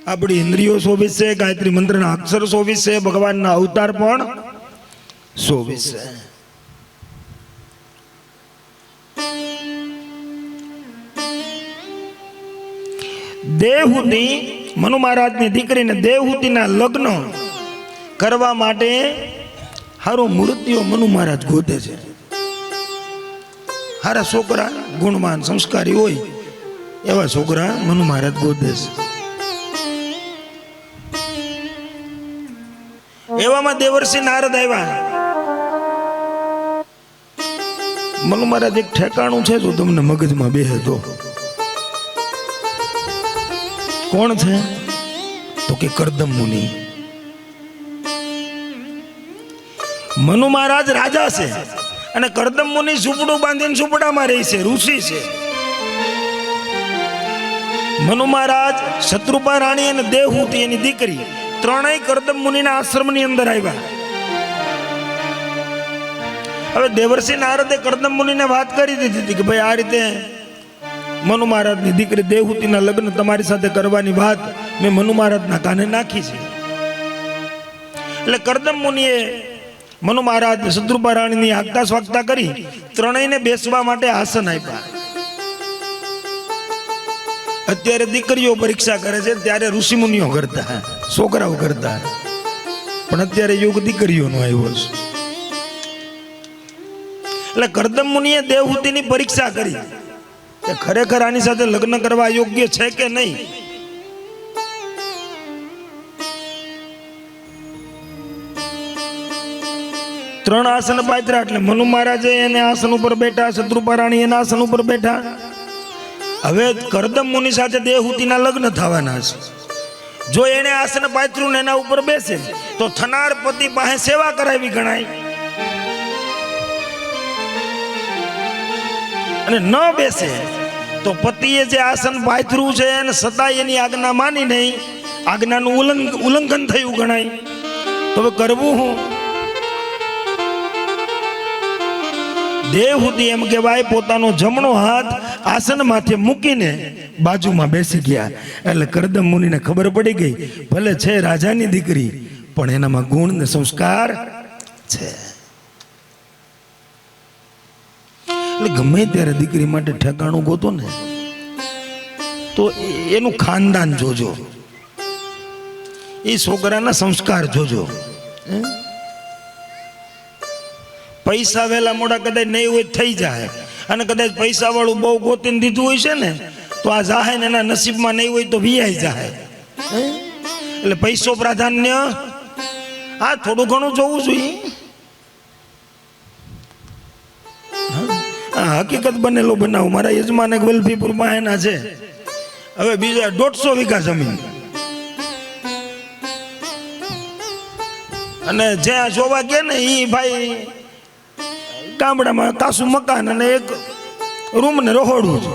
આપણી ઇન્દ્રિયો 24 છે, ગાયત્રી મંત્રના અક્ષર 24 છે, ભગવાનના અવતાર પણ 24 છે. દેવહૂતિ મનુ મહારાજની દીકરીને દેવહૂતિના લગ્ન કરવા માટે હારું મૂર્તિઓ મનુ મહારાજ ગોતે છે. હારા છોકરા ગુણવાન સંસ્કારી હોય એવા છોકરા મનુ મહારાજ ગોતે છે. એવામાં દેવર્ષિ નારદ આવ્યા. મનુ મહારાજ એક ઠેકાણું છે જો તમને મગજમાં બેહે તો. કોણ છે તો કે કરદમ મુનિ. મનુ મહારાજ રાજા છે અને કરદમ મુનિ ઝૂંપડું બાંધીને ઝૂંપડામાં રહે છે, ઋષિ છે. મનુ મહારાજ, શત્રુપા રાણી અને દેવહૂતિ એની દીકરી ત્રણેય કરદમ મુનિના આશ્રમની અંદર આવ્યા. હવે દેવર્ષિ નારદે કરદમ મુનિને વાત કરી દીધી હતી કે ભાઈ આ રીતે મનુ મહારાજની દીકરી દેવહૂતિના લગ્ન તમારી સાથે કરવાની વાત મેં મનુ મહારાજના કાને નાખી છે. એટલે કરદમ મુનિએ મનુ મહારાજ શત્રુપા રાણીની આગતા સ્વાગતા કરી ત્રણેયને બેસવા માટે આસન આપ્યા. અત્યારે દીકરીઓ પરીક્ષા કરે છે, ત્યારે ઋષિ મુનિઓ કરતા, છોકરાઓ કરતા, પણ અત્યારે યુગ દીકરીઓનો આવ્યો છે. એટલે કરદમ મુનિએ દેવહૂતિની પરીક્ષા કરી કે ખરેખર આની સાથે લગ્ન કરવા યોગ્ય છે કે નહીં. ત્રણ આસન પાથર્યા. એટલે મનુ મહારાજે એને આસન ઉપર બેઠા, શત્રુપા રાણી એના આસન ઉપર બેઠા. હવે કરદમ મુનિ સાથે દેવહૂતિના લગ્ન થવાના છે. જો એને આસન પાથર્યું ને એના ઉપર બેસે તો થનાર પતિ પાસે સેવા કરાવી ગણાય, અને ન બેસે તો પતિએ જે આસન પાથર્યું છે અને છતાંય એની આજ્ઞા માની નહીં, આજ્ઞાનું ઉલ્લંઘન થયું ગણાય. તો હવે કરવું હું? દેવહૂતિ એમ કહેવાય પોતાનો જમણો હાથ આસન માથે મૂકીને બાજુમાં બેસી ગયા. એટલે કરદમ મુનિને ખબર પડી ગઈ, ભલે છે રાજાની દીકરી પણ એનામાં ગુણ ને સંસ્કાર છે. એટલે ગમે ત્યારે દીકરી માટે ઠેકાણું ગોતો ને તો એનું ખાનદાન જોજો, એ છોકરાના સંસ્કાર જોજો. પૈસા વહેલા મોડા કદાચ નહીં હોય થઈ જાય, અને કદાચ પૈસા વાળું બહુ ગોતીને દીધું હોય છે ને તો આ જાહે ને એના નસીબમાં નહીં હોય તો વિયાઈ જાય. એટલે પૈસો પ્રાધાન્ય, આ થોડું ઘણું જોવું જોઈએ. હકીકત બનેલો બનાવ. મારા યજમાન વલભીપુરમાં એના છે, હવે બીજા 150 વીઘા જમીન, અને જ્યાં જોવા ગયા ને એ ભાઈ ગામડામાં કાસું મકાન અને એક રૂમ ને રહોડું છે,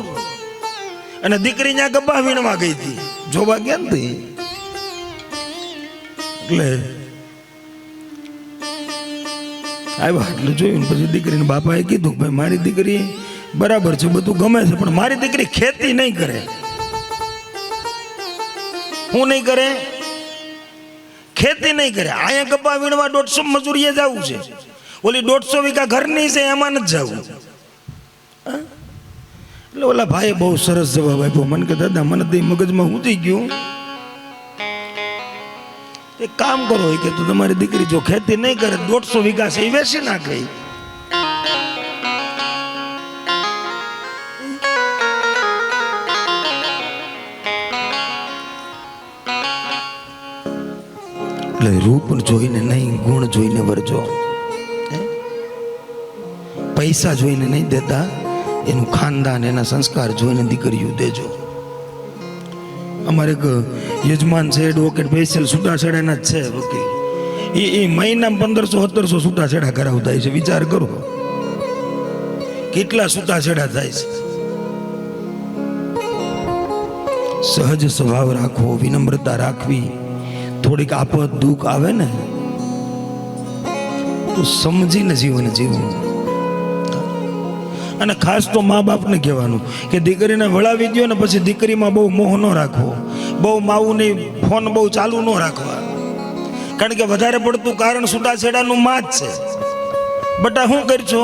અને દીકરી ત્યાં ગબ્બા વીણવા ગઈ હતી, જોવા ગયા ને. એટલે આવ્યા એટલે જોયું ને પછી દીકરીને બાપાએ કીધું ભાઈ મારી દીકરી બરાબર છે, બધું ગમે છે, પણ મારી દીકરી ખેતી નહીં કરે. હું નહીં કરે? ખેતી નહીં કરે. અહીંયા ગબ્બા વીણવા 150 મજૂરીએ જવું છે, ઓલી 150 વીઘા ઘરની છે એમાં નથી જવું. એટલે ઓલા ભાઈએ બહુ સરસ જવાબ આપ્યો. મને કે દાદા મને તો મગજમાં ઊંધી ગયું, એક કામ કરો કે તું તમારી દીકરી જો ખેતી નહીં કરે 150 વીઘા છે એ વેચી નાખે. એટલે રૂપ જોઈને નહીં, ગુણ જોઈને વરજો. પૈસા જોઈને નહીં દેતા, એનું ખાનદાન એના સંસ્કાર જોઈને દીકરીઓ દેજો. અમારે એક યજમાન છે એડવોકેટ સ્પેશિયલ છૂટાછેડાના જ છે વકીલ, એ મહિનામાં 1500-1700 છૂટાછેડા કરાવતા છે. વિચાર કરો કેટલા છૂટાછેડા થાય છે. સહજ સ્વભાવ રાખવો, વિનમ્રતા રાખવી, થોડીક આપત દુઃખ આવે ને તો સમજીને જીવન જીવવું. અને ખાસ તો મા બાપને કહેવાનું કે દીકરીને વળાવી દો ને પછી દીકરીમાં બહુ મોહ ન રાખવો. બહુ માવું નહીં, ફોન બહુ ચાલુ ન રાખવા, કારણ કે વધારે પડતું કારણ છૂટાછેડાનું માં જ છે. બટા શું કરશો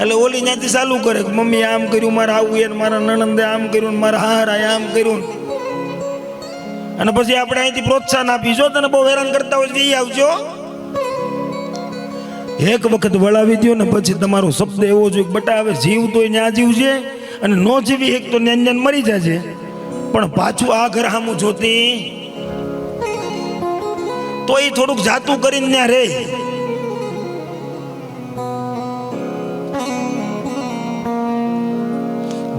એટલે ઓલી ત્યાંથી ચાલુ કરે કે મમ્મી આમ કર્યું, મારે આવું એને, મારા નણંદે આમ કર્યું, મારા હારાએ આમ કર્યું, અને પછી આપણે અહીંથી પ્રોત્સાહન આપી, જો તને બહુ હેરાન કરતા હોય જઈ આવજો. એક વખત વળાવી દો ને પછી તમારો શબ્દ એવો જોઈએ બટા હવે જીવ તો ન્યા જીવજે, અને નો જીવી એક તો ન્યાન મરી જાજે, પણ પાછું આ ઘર સામું જોતી તો એ થોડુંક જાતું કરીને ત્યાં રે.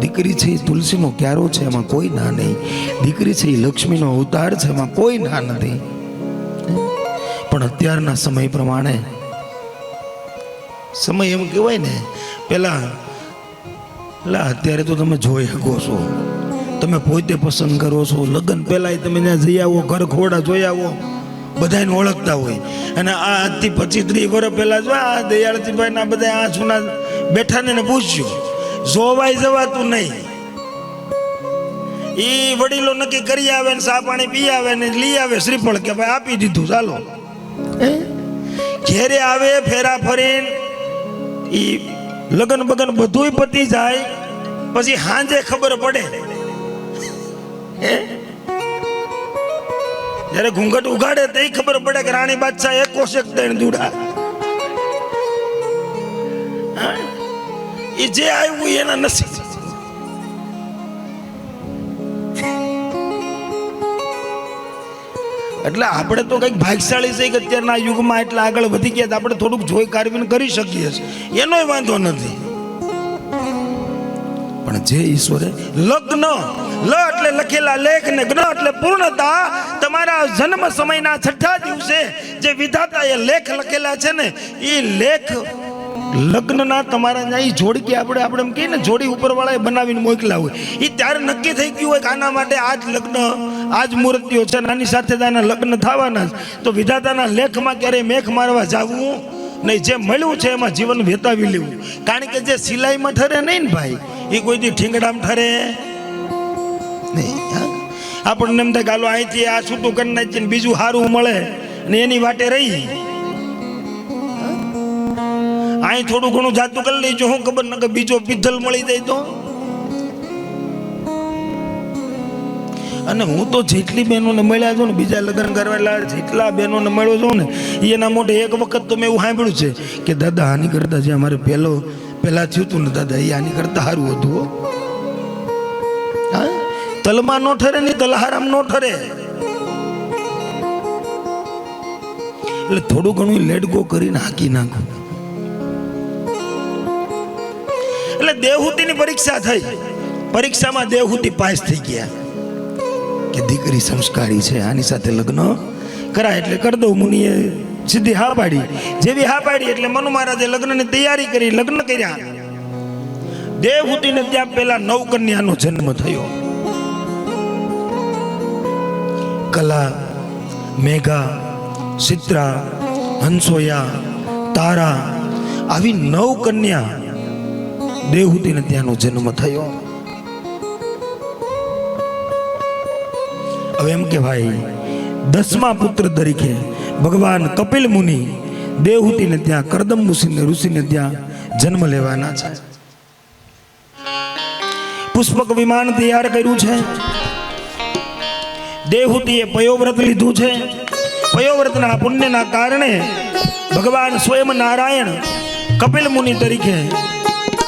દીકરી છે એ તુલસીનો ક્યારો છે, એમાં કોઈ ના નહીં. દીકરી છે એ લક્ષ્મીનો અવતાર છે, એમાં કોઈ ના નથી. પણ અત્યારના સમય પ્રમાણે, સમય એમ કહેવાય ને, પેલા અત્યારે તો તમે જોઈ શકો છો, તમે પોતે પસંદ કરો છો. લગ્ન પહેલા તમે ત્યાં જઈ આવો, ઘર ખોડા જોઈ આવો, બધાને ઓળખતા હોય. અને આ આજથી 25-30 વર્ષ પહેલા જો આ દયાળજીભાઈ ના બધા આ જૂના બેઠા ને પૂછ્યું, જોવાઈ જવાતું નહીં. એ વડીલો નક્કી કરી આવે ને ચા પાણી પી આવે ને લઈ આવે શ્રીફળ કે ભાઈ આપી દીધું ચાલો. ઘેરે આવે ફેરા ફરીને ઈ લગન બગન બધુંય પતી જાય, પછી હાંજે ખબર પડે, જયારે ઘૂંઘટ ઉગાડે તો ખબર પડે કે રાણી બાદશાહ એક કોશેક દઈને દુડા. એ જે આવ્યું એના નસીબ. એટલે આપણે તો કઈક ભાગશાળી છે કે અત્યારના યુગમાં એટલા આગળ વધી ગયા, આપણે થોડુંક જોઈ કાઢવીને કરી શકીએ છીએ, એનોય વાંધો નથી. પણ જે ઈશ્વરે લગ્ન, લ એટલે લખેલા લેખ ને જ્ઞ એટલે પૂર્ણતા, તમારા જન્મ સમયના 6થા દિવસે જે વિધાતાએ લેખ લખેલા છે ને, એ લેખ લગ્નના તમારા ત્યાં જોડી કે આપણે એમ કહીએ ને જોડી ઉપરવાળાએ બનાવીને મોકલા હોય, એ ત્યારે નક્કી થઈ ગયું હોય કે આના માટે આજ લગ્ન, આજ મૂર્તિઓ છે, આની સાથે આના લગ્ન થવાના જ. તો વિધાતાના લેખમાં ક્યારેય મેખ મારવા જવું નહીં. જે મળ્યું છે એમાં જીવન વેતાવી લેવું. કારણ કે જે સિલાઈમાં ઠરે નહીં ને ભાઈ, એ કોઈ દી ઠીંગડામાં ઠરે નહીં. આપણને એમ થાય કે હાલો અહીંથી આ છૂટું કરી નાખીએ ને બીજું સારું મળે ને એની વાટે રહી. અહીં થોડું ઘણું જાતું કરી લેજો, હું ખબર ન કે બીજો પિત્તલ મળી જાય તો. અને હું તો જેટલી બહેનોને મળ્યા છું ને, બીજા લગ્ન કરવાના જેટલા બહેનોને મળ્યો છું ને, એના મોઢે એક વખત તો મેં એવું સાંભળ્યું છે કે દાદા આની કરતા જે અમારે પહેલા થયું હતું ને દાદા, એ આની કરતા સારું હતું. હા, તલમાં નો ઠરે ને તલહારામ નો ઠરે. એટલે થોડું ઘણું લેટ ગો કરીને હાકી નાખું. એટલે દેવહૂતિની પરીક્ષા થઈ, પરીક્ષામાં દેવહૂતિ પાસ થઈ ગયા કે દીકરી સંસ્કારી છે, આની સાથે લગ્ન કરાય એટલે કરી દઉં. મુનિએ સીધી હા પાડી. જેવી હા પાડી એટલે મનુ મહારાજે લગ્નની તૈયારી કરી, લગ્ન કર્યા. દેવહૂતિને ત્યાં પેલા 9 કન્યાનો જન્મ થયો. કલા, મેઘા, ચિત્રા, હંસોયા, તારા, આવી 9 કન્યા દેવહૂતિને ત્યાંનો જન્મ થયો. હવે એમ કે ભાઈ 10મા પુત્ર તરીકે ભગવાન કપિલ મુનિ દેવહૂતિને ત્યાં કરદમ ઋષિને ત્યાં જન્મ લેવાના છે. પુષ્પક વિમાન તૈયાર કર્યું છે. દેવહૂતિએ પયોવ્રત લીધું છે. પયોવ્રતના પુણ્યના કારણે ભગવાન સ્વયં નારાયણ કપિલ મુનિ તરીકે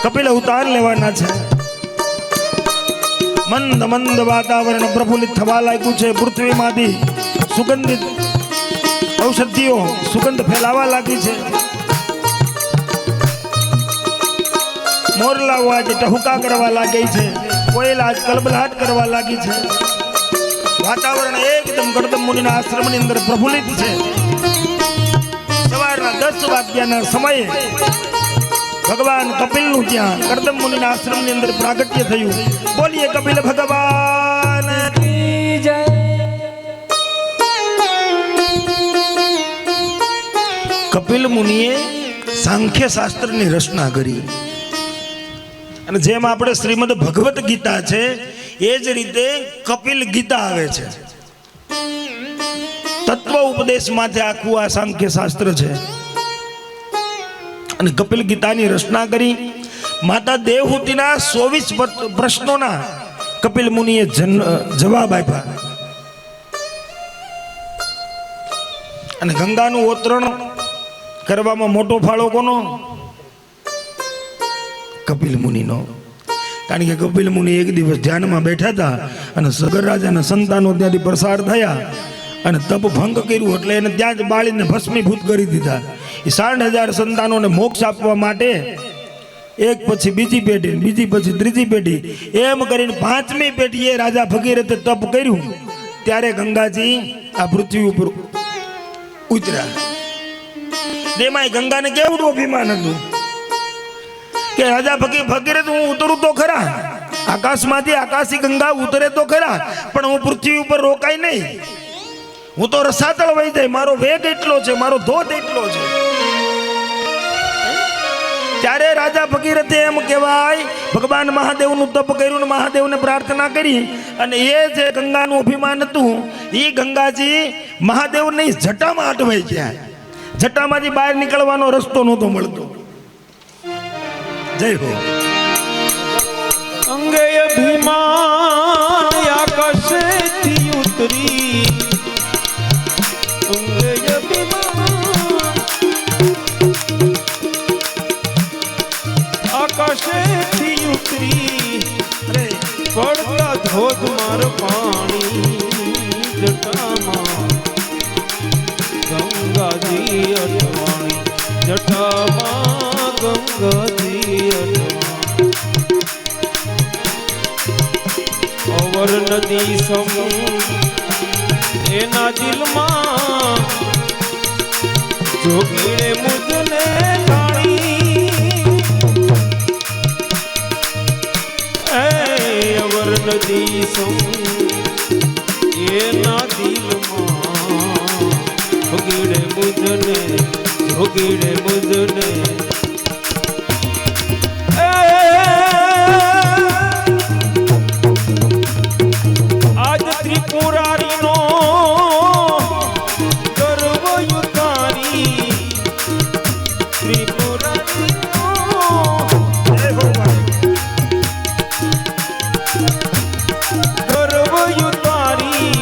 કપિલ અવતાર લેવાના છે. મંદ મંદ વાતાવરણ પ્રફુલ્લિત થવા લાગ્યું છે. પૃથ્વીમાંથી સુગંધિત ઔષધિઓ સુગંધ ફેલાવા લાગી છે. મોરલાઓ આજે ટહુકા કરવા લાગી છે. કોયલા આજ કલબલાટ કરવા લાગી છે. વાતાવરણ એકદમ કરદમ મુનિના આશ્રમની અંદર પ્રફુલ્લિત છે. સવારના 10 વાગ્યાના સમયે ભગવાન કપિલનું ત્યાં કરદમ મુનિના આશ્રમની અંદર પ્રાગટ્ય થયું. બોલીએ કપિલ ભગવાન કી જય. કપિલ મુનિએ સાંખ્ય શાસ્ત્રની રચના કરી, અને જેમ આપણે શ્રીમદ ભગવત ગીતા છે એ જ રીતે કપિલ ગીતા આવે છે, તત્વ ઉપદેશ માટે આખું આ સાંખ્ય શાસ્ત્ર છે. અને કપિલ ગીતાની રચના કરી માતા દેવહૂતિના 24 પ્રશ્નોના કપિલ મુનિએ જવાબ આપ્યા. અને ગંગાનું અવતરણ કરવામાં મોટો ફાળો કોનો? કપિલ મુનિનો. કારણ કે કપિલ મુનિ એક દિવસ ધ્યાનમાં બેઠા હતા અને સગર રાજાના સંતાનો ત્યાંથી પસાર થયા અને તપ ભંગ કર્યું, એટલે એને ત્યાં જ બાળીને ભસ્મીભૂત કરી દીધા. એ 60,000 સંતાનોને મોક્ષ આપવા માટે એક પછી બીજી પેઢી, બીજી પછી ત્રીજી પેઢી, એમ કરીને 5મી પેઢીએ રાજા ભગીરથે તપ કર્યું. ત્યારે ગંગાજી આ પૃથ્વી ઉપર ઉતર્યા. તેમાં ગંગાને કેવડું અભિમાન હતું કે રાજા ભગીરથ હું ઉતરું તો ખરા, આકાશમાંથી આકાશી ગંગા ઉતરે તો ખરા, પણ હું પૃથ્વી ઉપર રોકાય નહીં. હું તો રસાતળ વહી જાય, મારો વેગ એટલો છે, મારો ધોધ એટલો છે. ત્યારે રાજા ભગીરથે એમ કહેવાય ભગવાન મહાદેવનું તપ કર્યું, મહાદેવને પ્રાર્થના કરી, અને એ જે ગંગાનું અભિમાન હતું એ ગંગાજી મહાદેવની જટામાં અટવાઈ ગયા. જટામાંથી બહાર નીકળવાનો રસ્તો નહોતો મળતો. જય હો. અંગે અભિમાન આકાશેથી ઉતરી, અંગે અભિમાન આકાશેથી ઉતરી, પડતા ધોધમાર પાણી જટામાં ગંગાજી અટવાણી, જટામાં ગંગાજી અટવાણી. અવર નદી સમ એના દિલમાં જોગીને મુજને જાણી, અવર નદી સમ એના દિલમાં જોગીને મુજને, જોગીને મુજને. આજ ત્રિપુરારીનો ગર્વ યુતારી, ત્રિપુરારીનો ગર્વ યુતારી,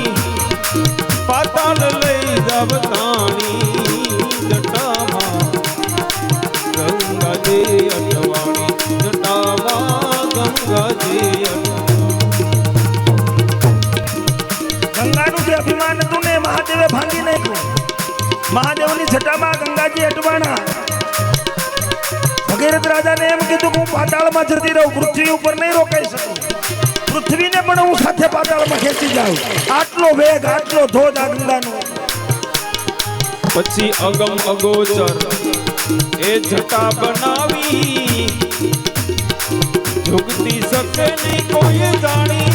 પાતાળ લઈ જાવતાણી, જટામાં ગંગાજી અટવાણી, જટામાં ગંગાજી ગંગાનું જે અભિમાન હતું ને મહાદેવે ભાંગી નાખ્યું. મહાદેવની જટામાં ગંગાજી અટવાણા. ભગીરથ રાજાને એમ કીધું કે હું પાતાળમાં જતી રહું, પૃથ્વી ઉપર નહીં રોકાઈ શકું, પૃથ્વીને પણ હું સાથે પાતાળમાં ખેંચી જાઉં. આટલો વેગ, આટલો ધોધ આ ગંગાનો. પછી અગમ અગોચર એ જટા બનાવી, ઝુકતી શકે નહીં કોઈ જાણી.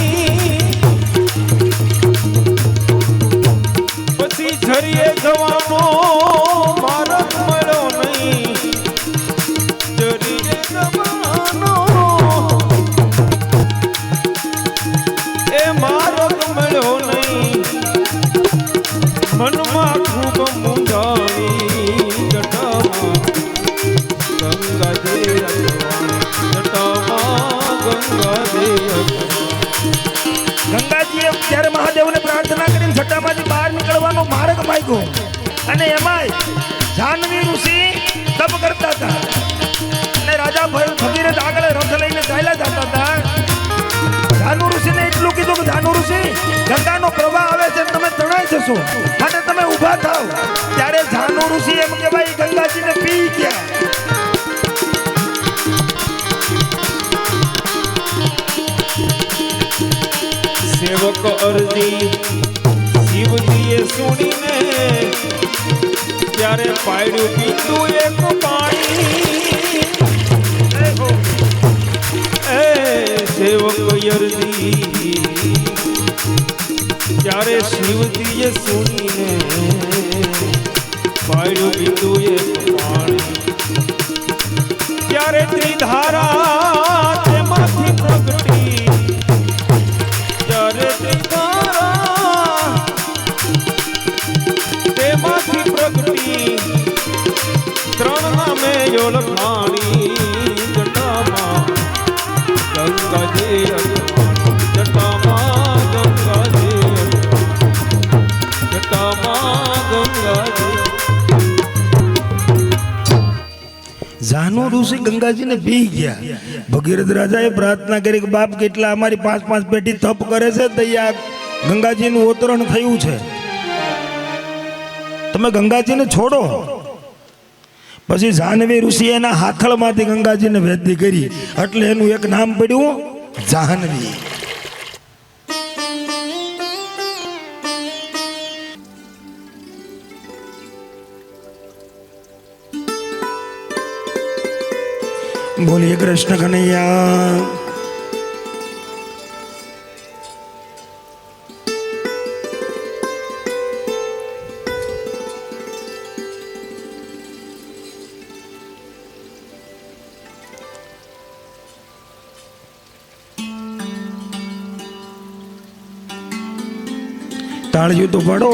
પછી ઝરીએ જવાનો માર્ગ મળ્યો નહીં, ઝરીએ જવાનો એ માર્ગ મળ્યો નહીં. મનમાં ખૂબ મૂંઝાણી, જટામાં ગંગાજી અટવાણી, જટામાં ગંગાજી અટવાણી. ગંગાજીએ જ્યારે મહાદેવને પ્રાર્થના કરીને જટામાંથી બહાર નીકળવાનો માર્ગ માંગ્યો, અને એમાંય જાનવી ઋષિ તપ કરતા હતા, અને રાજા ભગીરથ આગળ રથ લઈને ચાલ્યા જતા હતા. જાનુ ઋષિને એટલું કીધું કે જાનુ ઋષિ, ગંગાનો પ્રવાહ આવે છે, તમે તણાઈ જશો, અને તમે ઊભા થાવ. ત્યારે જાનુ ઋષિ એમ કે ભાઈ ગંગાજીને પી ગયા. સેવક અરજી શિવજીએ સુણીને, ત્યારે પાડ્યું પીતું એક પાણી. એ સેવક અરજી ત્યારે શિવજીએ સુણીને, પાડ્યું પીતું એક પાણી. ત્યારે ત્રિધારા તેમાંથી પ્રગટી, જોલ પાણી જટામાં ગંગાજી જટામાં ગંગાજી જટામાં ગંગાજી જાનો ઋષિ ગંગાજીને પી ગયા. ભગીરથ રાજાએ પ્રાર્થના કરી કે બાપ કેટલા અમારી 5-5 પેટી તપ કરે છે તો આ ગંગાજીનું અવતરણ થયું છે, તમે ગંગાજીને છોડો. પછી જાહ્નવી ઋષિ એના હાથળમાંથી ગંગાજીને વેદી કરી એટલે એનું એક નામ પડ્યું જાહ્નવી. બોલીએ કૃષ્ણ કનૈયા. તાળીઓ તો પાડો.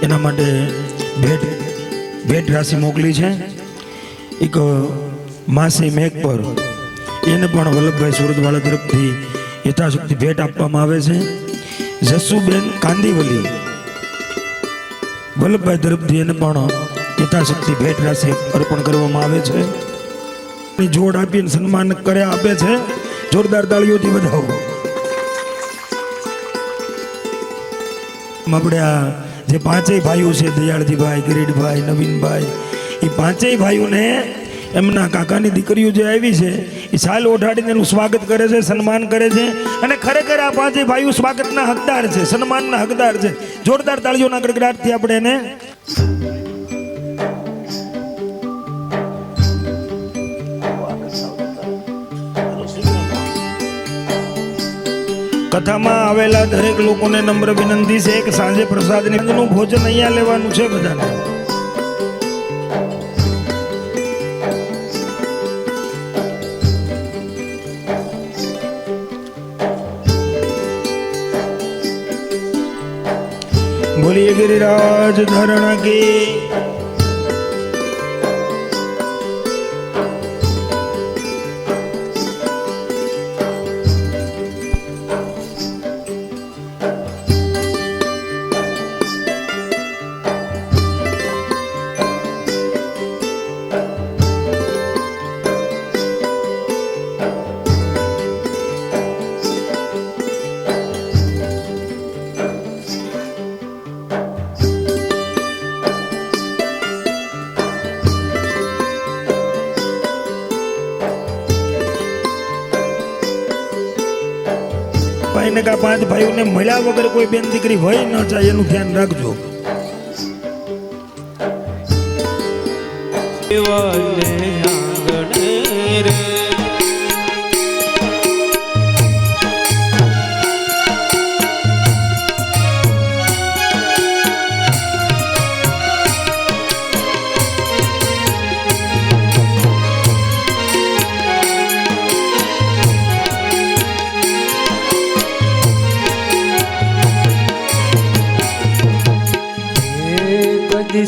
એના માટે ભેટ રાશિ મોકલી છે એક માસી મેઘ પર, એને પણ વલ્લભભાઈ સુરતવાળા તરફથી યથાશક્તિ ભેટ આપવામાં આવે છે. જસુબેન કાંદીવલી વલ્લભભાઈ તરફથી એને પણ યથાશક્તિ ભેટ રાશિ અર્પણ કરવામાં આવે છે. જોડ આપીને સન્માન કરે આપે છે. જોરદાર તાળીઓથી વધાવો. આપણે આ જે પાંચેય ભાઈઓ છે, દયાળજીભાઈ, કિરીટભાઈ, નવીનભાઈ, એ પાંચેય ભાઈઓને એમના કાકાની દીકરીઓ જે આવી છે એ સાલ ઓઢાડીને એનું સ્વાગત કરે છે, સન્માન કરે છે. અને ખરેખર આ પાંચેય ભાઈઓ સ્વાગતના હકદાર છે, સન્માનના હકદાર છે. જોરદાર તાળીઓના ગડગડાટથી આપણે એને કથામાં આવેલા દરેક લોકોને નમ્ર વિનંતી છે કે સાંજે પ્રસાદનું ભોજન અહીંયા લેવાનું છે બધાને. બોલીએ ગિરિરાજ ધરણ કી. ભાઈને કા પાંચ ભાઈઓને મળ્યા વગર કોઈ બેન દીકરી હોય ન જાય એનું ધ્યાન રાખજો.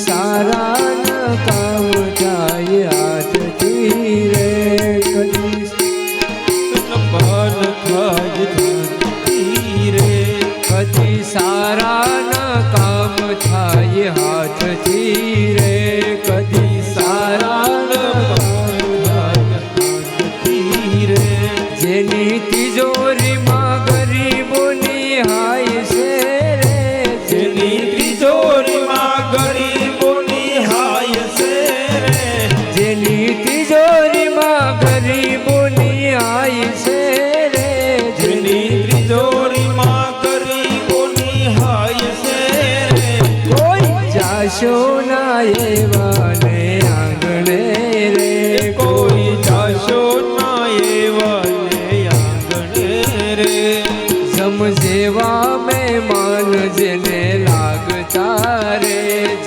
સારા ન કામ જાય હાથથી રે, કદી લંબન ખાઈ રે, કદી સારા ન કામ થાય હાથથી રે, કદી સારા ન કામ થાય હાથથી રે. જેની તિજોરીમાં ગરીબોની હાય છે રે, જેની તિજોરીમાં ગરીબ ગરીબોની આય છે રે, જેની તિજોરીમાં ગરીબોની હાય છે રે. કોઈ જાશો ના એવાને આંગણે રે, કોઈ જાશો ના એવાને આંગણે રે. જમ જેવા મહેમાન જેને લાગતા રે,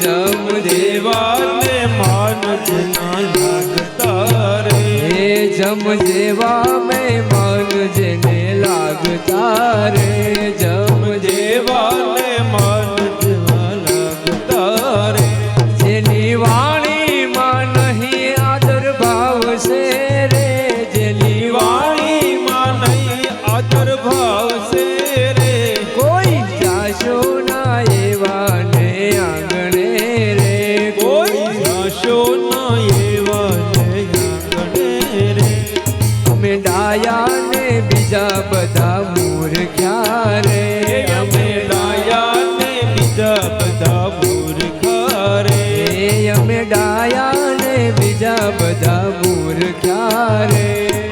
જમ દેવાને માન જેના લાગતા રે. જમ જેવા મહેમાન જેને લાગતા રે જમ જેવાને મન જેવા લાગતા રે જેની વાણીમાં નહીં આદર ભાવ છે રે જેની વાણીમાં નહીં આદર ભાવ છે રે કોઈ જાશો ના એવા ને આંગણે રે કોઈ જાશો ના એવા ને આંગણે રે અમે ડાયા ને બીજા બધા મૂર્ખ્યા રે અમે ડાયા ને બીજા બધા મૂર્ખા રે અમે ડાયા ને બીજા બધા મૂર્ખ્યા રે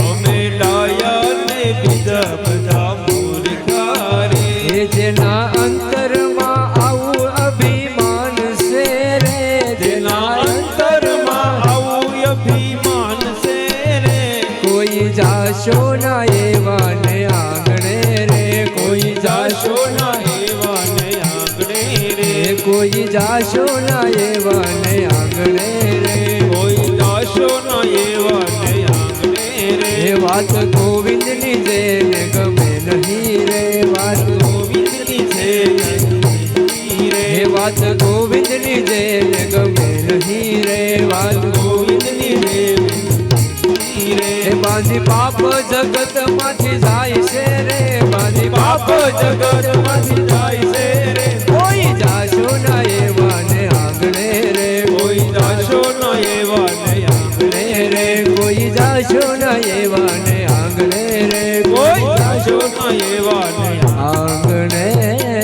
અમે ડાયા ને બીજા બધા મૂર્ખા રે એ જેના અંતરમાં આવું અભિમાન છે રે જેના અંતરમાં આવું અભિમાન છે રે કોઈ જાશો ના એવા ને આંગણે રે કોઈ જાશો જાશો ના એવા ને આંગણે રે કોઈ જાશો ના એવા ને આંગણે રે કોઈ જાશો ના એવા ને આંગણે રે એ વાત ગોવિંદની જેને ગમે નહીં રે વાત ગોવિંદની છે નહીં રે એ વાત ગોવિંદની જેને ગમે નહીં રે વાત ગોવિંદની રે નહીં રે એ બાંધી પાપ જગત માંથી જાય છે રે બાંધી પાપ જગત માંથી જાય છે રે કોઈ જાશો ના એવા ને આંગણે રે કોઈ જાશો ના એવા ને આંગણે રે કોઈ જાશો ના એવા ને આંગણે રે કોઈ જાશો ના એવા ને આંગણે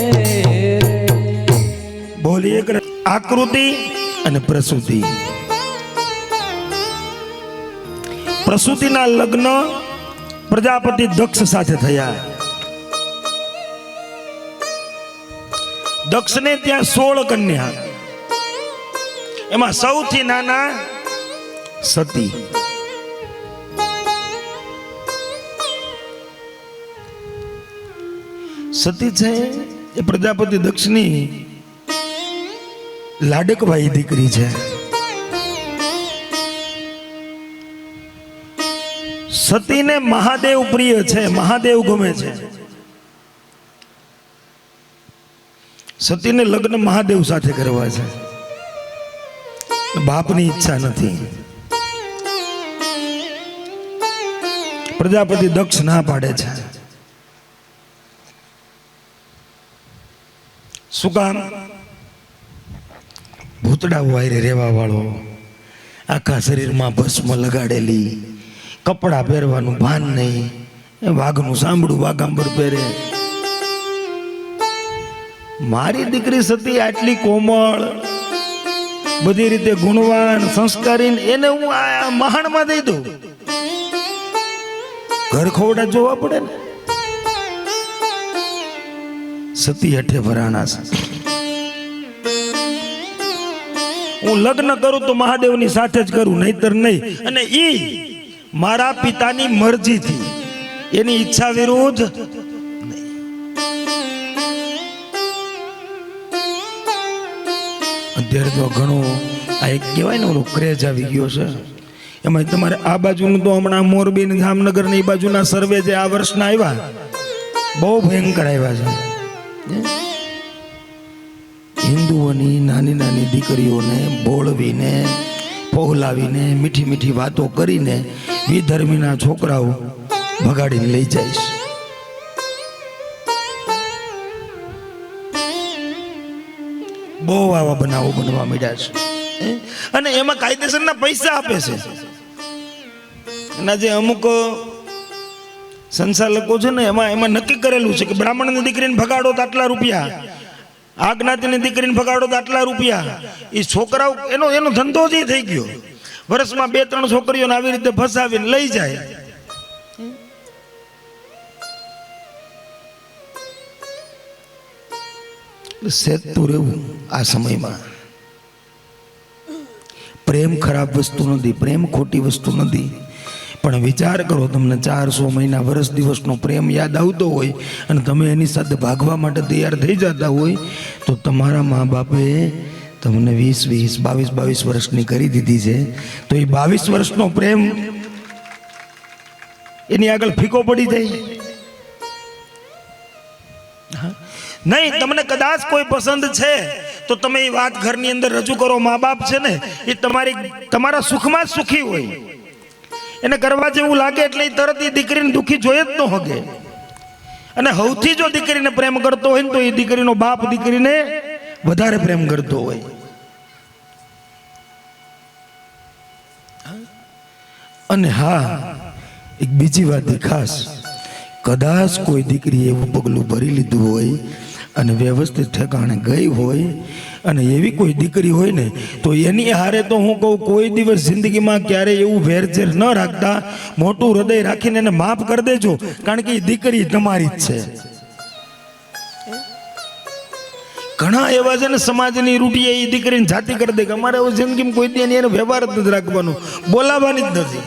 રે બોલીએ કે આકૃતિ અને પ્રસૂતિ. પ્રસૂતિના લગ્ન પ્રજાપતિ દક્ષ સાથે થયા. દક્ષને ત્યાં 16 કન્યા, એમાં સૌથી નાના સતી. સતી છે એ પ્રજાપતિ દક્ષની લાડકવાઈ દીકરી છે. સતીને મહાદેવ પ્રિય છે, મહાદેવ ગમે છે. સતીને લગ્ન મહાદેવ સાથે કરવા છે, બાપની ઈચ્છા નથી. પ્રજાપતિ દક્ષ ના પાડે છે. શું કામ? ભૂતડા વાયરે રહેવા વાળો, આખા શરીરમાં ભસ્મ લગાડેલી, કપડાં પહેરવાનું ભાન નહીં, વાઘનું સાંભળું વાઘાંબર પહેરે. મારી દીકરી સતી આટલી કોમળ, બધી રીતે ગુણવાન, સંસ્કારી, એને હું આ મહાણમાં દઈ દઉં? ઘર ખોવડા જોવા પડે ને. સતી હેઠે ભરાણા છે. હું લગ્ન કરું તો મહાદેવની સાથે જ કરું, નહીતર નહીં. અને ઈ મારા પિતાની મરજીથી, એની ઈચ્છા વિરુદ્ધ. અત્યારે તો ઘણો આ એક કહેવાય ને ઓલો ક્રેઝ આવી ગયો છે. એમાં તમારે આ બાજુનું તો હમણાં મોરબી ને જામનગર ની બાજુના સર્વે જે આ વર્ષના આવ્યા, બહુ ભયંકર આવ્યા છે. હિન્દુઓની નાની નાની દીકરીઓને બોળવીને, પહોલાવીને, મીઠી મીઠી વાતો કરીને વિધર્મીના છોકરાઓ ભગાડીને લઈ જાય છે. બહુ આવા બનાવો બનવા માંડ્યા છે. અને એમાં કાયદેસરના પૈસા આપે છે. એના જે અમુક સંચાલકો છે ને, એમાં નક્કી કરેલું છે કે બ્રાહ્મણની દીકરીને ભગાડો તો આટલા રૂપિયા, આ જ્ઞાતિની દીકરીને ભગાડો તો આટલા રૂપિયા. એ છોકરાઓ એનો ધંધો જ થઈ ગયો. વર્ષમાં 2-3 છોકરીઓને આવી રીતે ફસાવીને લઈ જાય. સેતું રહેવું આ સમયમાં. પ્રેમ ખરાબ વસ્તુ નથી, પ્રેમ ખોટી વસ્તુ નથી. પણ વિચાર કરો, તમને 400 મહિના, વર્ષ, દિવસનો પ્રેમ યાદ આવતો હોય અને તમે એની સાથે ભાગવા માટે તૈયાર થઈ જતા હોય, તો તમારા મા બાપે તમને 20, 22 વર્ષની કરી દીધી છે. તો એ 22 વર્ષનો પ્રેમ એની આગળ ફીકો પડી જાય. નહીં, તમને કદાચ કોઈ પસંદ છે તો તમે એ વાત ઘરની અંદર રજૂ કરો. મા બાપ છે ને એ તમારા સુખમાં જ સુખી હોય, એને કરવા જેવું લાગે એટલે એ તરત એ દીકરીને દુઃખી જોઈએ જ ન હોગે. અને સૌથી જો દીકરીને પ્રેમ કરતો હોય ને તો એ દીકરીનો બાપ દીકરીને વધારે પ્રેમ કરતો હોય. અને હા, એક બીજી વાત ખાસ, કદાચ કોઈ દીકરી એવું પગલું ભરી લીધું હોય અને વ્યવસ્થિત ઠેકાણે ગઈ હોય અને એવી કોઈ દીકરી હોય ને તો એની હારે તો હું કહું કોઈ દિવસ જિંદગીમાં ક્યારેય એવું વેરઝેર ન રાખતા, મોટું હૃદય રાખીને એને માફ કરી દેજો, કારણ કે એ દીકરી તમારી જ છે. ઘણા એવા છે ને સમાજની રૂઢીએ એ દીકરીને જાતિ કરી દે કે અમારે હવે જિંદગીમાં કોઈ દી એને વ્યવહાર જ નથી રાખવાનો, બોલાવવાની જ નથી.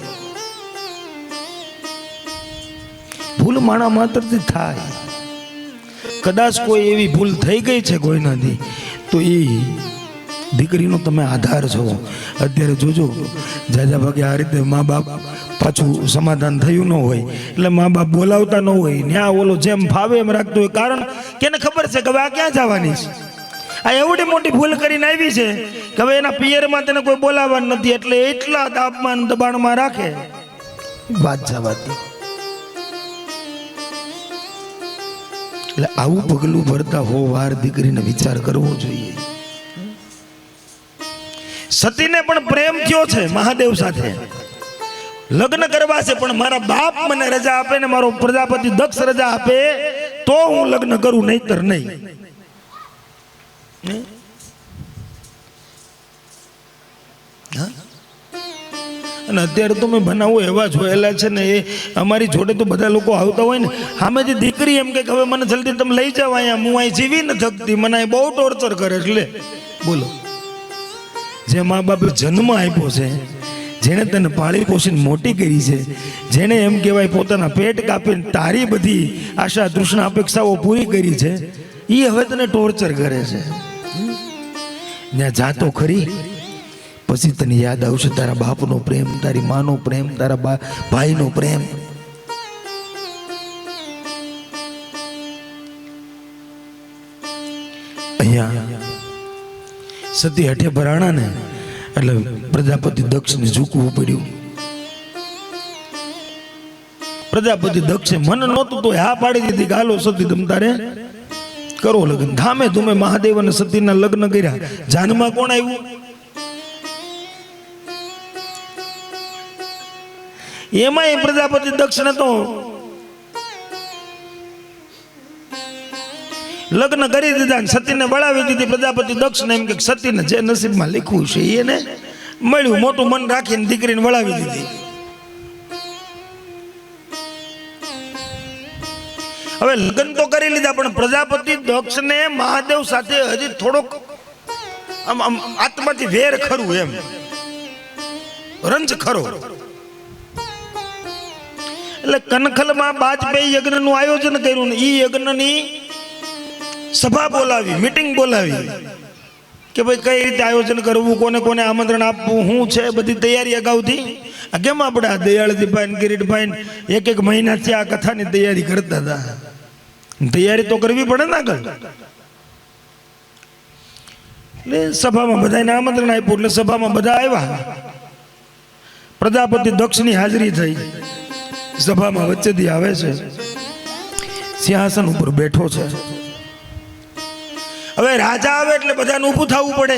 ભૂલ માણા માત્રથી થાય. કદાચ કોઈ એવી ભૂલ થઈ ગઈ છે કોઈનાથી તો એ દીકરીનો તમે આધાર છો. અત્યારે જોજો જાજા ભાગે આ રીતે મા બાપ પાછું સમાધાન થયું ન હોય એટલે મા બાપ બોલાવતા ન હોય, ન્યા ઓલો જેમ ફાવે એમ રાખતો હોય. કારણ કે એને ખબર છે કે હવે આ ક્યાં જવાની છે, આ એવડી મોટી ભૂલ કરીને આવી છે કે હવે એના પિયરમાં તેને કોઈ બોલાવવાનું નથી, એટલે એટલા તાપમાન દબાણમાં રાખે વાત જવાતી. એટલે આવું પગલું ભરતા હો વાર દીકરીને વિચાર કરવો જોઈએ. સતીને પણ પ્રેમ થયો છે મહાદેવ સાથે, લગ્ન કરવા છે, પણ મારા બાપ મને રજા આપે ને મારો પ્રજાપતિ દક્ષ રજા આપે તો હું લગ્ન કરું, નહીતર નહીં. અને અત્યારે તો મેં બનાવો એવા જોયેલા છે ને, એ અમારી જોડે તો બધા લોકો આવતા હોય ને, સામેથી દીકરી એમ કે હવે મને જલ્દી તમે લઈ જાવ, અહીંયા હું અહીં જીવી ન શકતી, મને બહુ ટોર્ચર કરે. એટલે બોલો, જે મા બાપે જન્મ આપ્યો છે, જેણે તને પાળી પોષીને મોટી કરી છે, જેણે એમ કહેવાય પોતાના પેટ કાપીને તારી બધી આશા તૃષ્ણા અપેક્ષાઓ પૂરી કરી છે, એ હવે તને ટોર્ચર કરે છે. ત્યાં જાતો ખરી, પછી તને યાદ આવશે તારા બાપનો પ્રેમ, તારી માનો પ્રેમ, તારા ભાઈનો પ્રેમ. અહીંયા સતી હઠે ભરાણા ને એટલે પ્રજાપતિ દક્ષને ઝૂકવું પડ્યું. પ્રજાપતિ દક્ષે મન નહોતું તો હા પાડી દીધી કે હાલો સતી તમ તારે કરો લગ્ન. ધામે ધૂમે મહાદેવ અને સતીના લગ્ન કર્યા. જાનમાં કોણ આવ્યું? એમાં પ્રજાપતિ દક્ષને તો લગ્ન કરી દીધા, સતીને વળાવી દીધી. પ્રજાપતિ દક્ષને એમ કે સતીને જે નસીબમાં લખ્યું છે એને મળ્યું, મોટું મન રાખીને દીકરીને વળાવી દીધી. હવે લગ્ન તો કરી લીધા, પણ પ્રજાપતિ દક્ષને મહાદેવ સાથે હજી થોડોક આમ આત્માથી વેર ખરું, એમ રંજ ખરો. એટલે કનખલમાં બાજપેયી યજ્ઞનું આયોજન કર્યું ને એ યજ્ઞની સભા બોલાવી, મીટિંગ બોલાવી કે ભાઈ કઈ રીતે આયોજન કરવું, કોને કોને આમંત્રણ આપવું, શું છે બધી તૈયારી અગાઉથી. કેમ આપણે આ દયાળજીભાઈ કિરીટભાઈ એક મહિનાથી આ કથાની તૈયારી કરતા હતા. તૈયારી તો કરવી પડે ને આગળ. એટલે સભામાં બધાને આમંત્રણ આપ્યું, એટલે સભામાં બધા આવ્યા. પ્રજાપતિ દક્ષની હાજરી થઈ. સભામાં વચ્ચેથી આવે છે, સિંહાસન ઉપર બેઠો છે. હવે રાજા આવે એટલે બધાને ઊભું થવું પડે.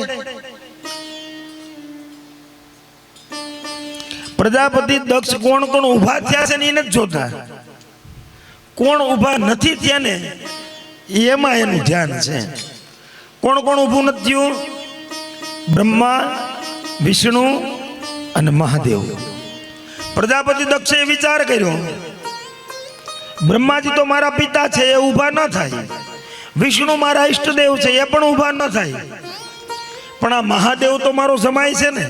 પ્રજાપતિ દક્ષ કોણ કોણ ઊભા થયા છે ને એને જ જોતા, કોણ ઊભા નથી થયા ને એમાં એનું ધ્યાન છે. કોણ કોણ ઊભું નથી થયું? બ્રહ્મા, વિષ્ણુ અને મહાદેવ. પ્રજાપતિ દક્ષે વિચાર કર્યો, બ્રહ્માજી તો મારા પિતા છે, એ ઊભા ન થાય. વિષ્ણુ મારા ઈષ્ટદેવ છે, એ પણ ઊભા ન થાય. પણ આ મહાદેવ તો મારો જમાઈ છે ને,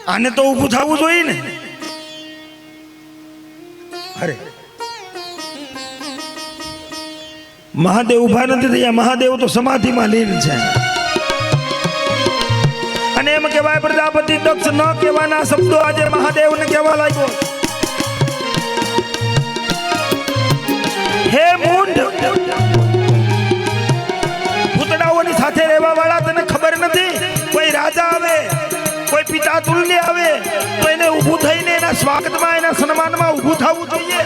આને તો ઊભું થવું જોઈએ ને. અરે મહાદેવ ઊભા નથી થયા, મહાદેવ તો સમાધિમાં લીન છે. અને એમ કહેવાય પ્રજાપતિ દક્ષ ન કહેવાના શબ્દો આજે મહાદેવને કહેવા લાગ્યો. હે મૂંઢ, ભૂતડાઓની સાથે રહેવા વાળા તને ખબર નથી? કોઈ રાજા આવે, કોઈ પિતા તુલ્ય આવે તો એને ઊભું થઈને એના સ્વાગતમાં, એના સન્માનમાં ઊભું થવું જોઈએ.